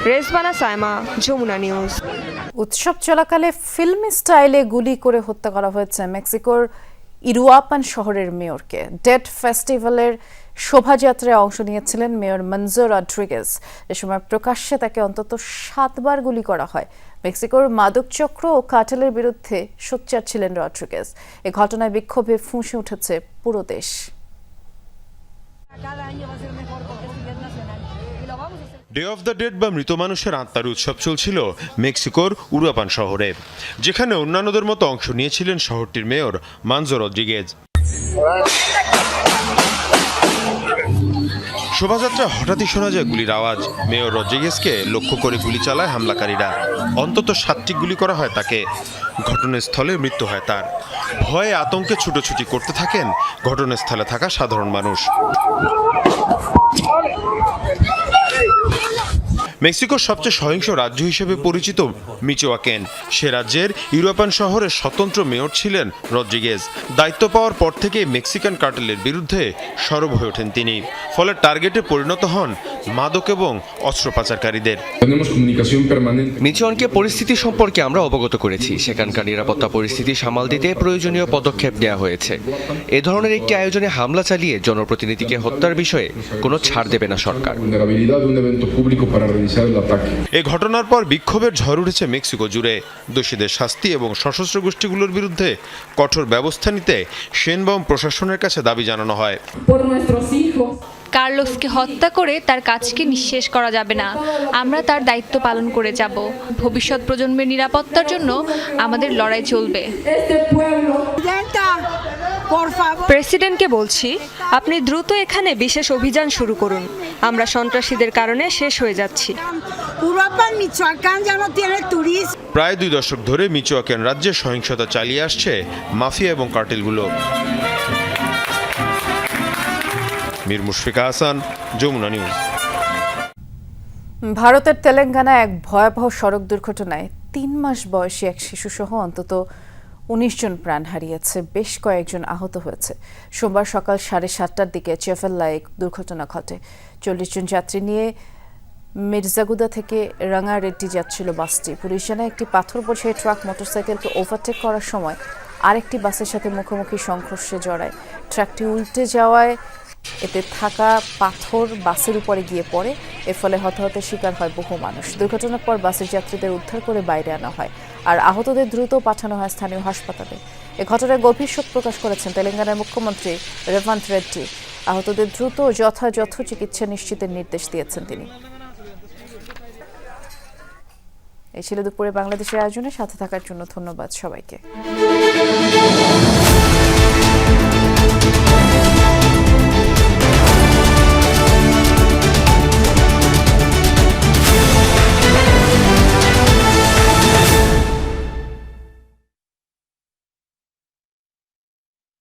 S6: রেজবানা সাইমা, যমুনা নিউজ।
S1: উৎসব চলাকালে ফিল্মি স্টাইলে গুলি করে হত্যা করা হয়েছে মেক্সিকোর ইরুয়াপান শহরের মেয়রকে। ডেড ফেস্টিভ্যালের শোভাযাত্রায় অংশ নিয়েছিলেন মেয়র মঞ্জো রড্রিগেজ। এ সময় প্রকাশ্যে তাকে অন্তত 7 বার গুলি করা হয়। মেক্সিকোর মাদক চক্র ও কার্টেলের বিরুদ্ধে সোচ্চার ছিলেন রড্রিগেজ। এ ঘটনায় বিক্ষোভে ফুঁসে উঠেছে পুরো দেশ।
S10: ডে অফ দ্য ডেড বা মৃত মানুষের আত্মার উৎসব চলছিল মেক্সিকোর উরুয়াপান শহরে, যেখানে অন্যান্যদের মতো অংশ নিয়েছিলেন শহরটির মেয়র মঞ্জো রড্রিগেজ। শোভাযাত্রা হঠাৎই শোনা যায় গুলির আওয়াজ। মেয়র রড্রিগেজকে লক্ষ্য করে গুলি চালায় হামলাকারীরা। অন্তত 7টি গুলি করা হয় তাকে। ঘটনাস্থলে মৃত্যু হয় তার। ভয়ে আতঙ্কে ছুটোছুটি করতে থাকেন ঘটনাস্থলে থাকা সাধারণ মানুষ।
S9: মেক্সিকোর সবচেয়ে সহিংস রাজ্য হিসেবে পরিচিত মিচোয়াকেন, সে রাজ্যের ইউরোপান শহরের স্বতন্ত্র মেয়র ছিলেন রদ্রিগেজ। দায়িত্ব পাওয়ার পর থেকে মেক্সিকান কার্টেলের বিরুদ্ধে সরব হয়ে ওঠেন তিনি, ফলে টার্গেটে পরিণত হন মাদক এবং অস্ত্র পাচারকারীদের।
S11: মিচোয়ানকে পরিস্থিতি সম্পর্কে আমরা অবগত করেছি, সেখানকার নিরাপত্তা পরিস্থিতি সামাল দিতে প্রয়োজনীয় পদক্ষেপ নেওয়া হয়েছে। এ ধরনের একটি আয়োজনে হামলা চালিয়ে জনপ্রতিনিধিকে হত্যার বিষয়ে কোনো ছাড় দেবে না সরকার।
S9: এ ঘটনার পর বিক্ষোভের ঝড় উঠেছে মেক্সিকো জুড়ে। দোষীদের শাস্তি এবং সশস্ত্র গোষ্ঠীগুলোর বিরুদ্ধে কঠোর ব্যবস্থা নিতে শেনবাউম প্রশাসনের কাছে দাবি জানানো হয়।
S6: কার্লোসকে হত্যা করে তার কাজকে নিঃশেষ করা যাবে না। আমরা তার দায়িত্ব পালন করে যাব। ভবিষ্যৎ প্রজন্মের নিরাপত্তার জন্য আমাদের লড়াই চলবে। প্রেসিডেন্টকে বলছি, আপনি দ্রুত এখানে বিশেষ অভিযান শুরু করুন। আমরা সন্ত্রাসীদের কারণে শেষ হয়ে যাচ্ছি।
S9: প্রায় 2 দশক ধরে মিচোয়াকেন রাজ্যে সহিংসতা চালিয়ে আসছে মাফিয়া এবং কার্টেলগুলো। মীর মুশফিকা হাসান, যমুনা নিউজ।
S1: ভারতের তেলেঙ্গানায় এক ভয়াবহ সড়ক দুর্ঘটনায় 3 মাস বয়সী এক শিশুসহ অন্তত 19 জন প্রাণ হারিয়েছে, বেশ কয়েকজন আহত হয়েছে। সোমবার সকাল 7:30টার দিকে চেফেল্লায় দুর্ঘটনা ঘটে। 40 জন যাত্রী নিয়ে মির্জাগুদা থেকে রাঙ্গারেড্ডি যাচ্ছিল বাসটি। পুলিশ জানায় একটি পাথর বোঝাই ট্রাক মোটরসাইকেলকে ওভারটেক করার সময় আরেকটি বাসের সাথে মুখোমুখি সংঘর্ষে জড়ায়। ট্রাকটি উল্টে যাওয়ায় এতে থাকা পাথর বাসের উপরে গিয়ে পড়ে। এর ফলে হতাহতের শিকার হয় বহু মানুষ। দুর্ঘটনার পর বাসের যাত্রীদের উদ্ধার করে বাইরে আনা হয়, আর আহতদের দ্রুত পাঠানো হয় স্থানীয় হাসপাতালে। এ ঘটনায় গভীর শোক প্রকাশ করেছেন তেলেঙ্গানার মুখ্যমন্ত্রী রেভান্ত রেড্ডি। আহতদের দ্রুত যথাযথ চিকিৎসা নিশ্চিতের নির্দেশ দিয়েছেন তিনি। এই ছিল দুপুরে বাংলাদেশের আয়োজনে। সাথে থাকার জন্য ধন্যবাদ সবাইকে।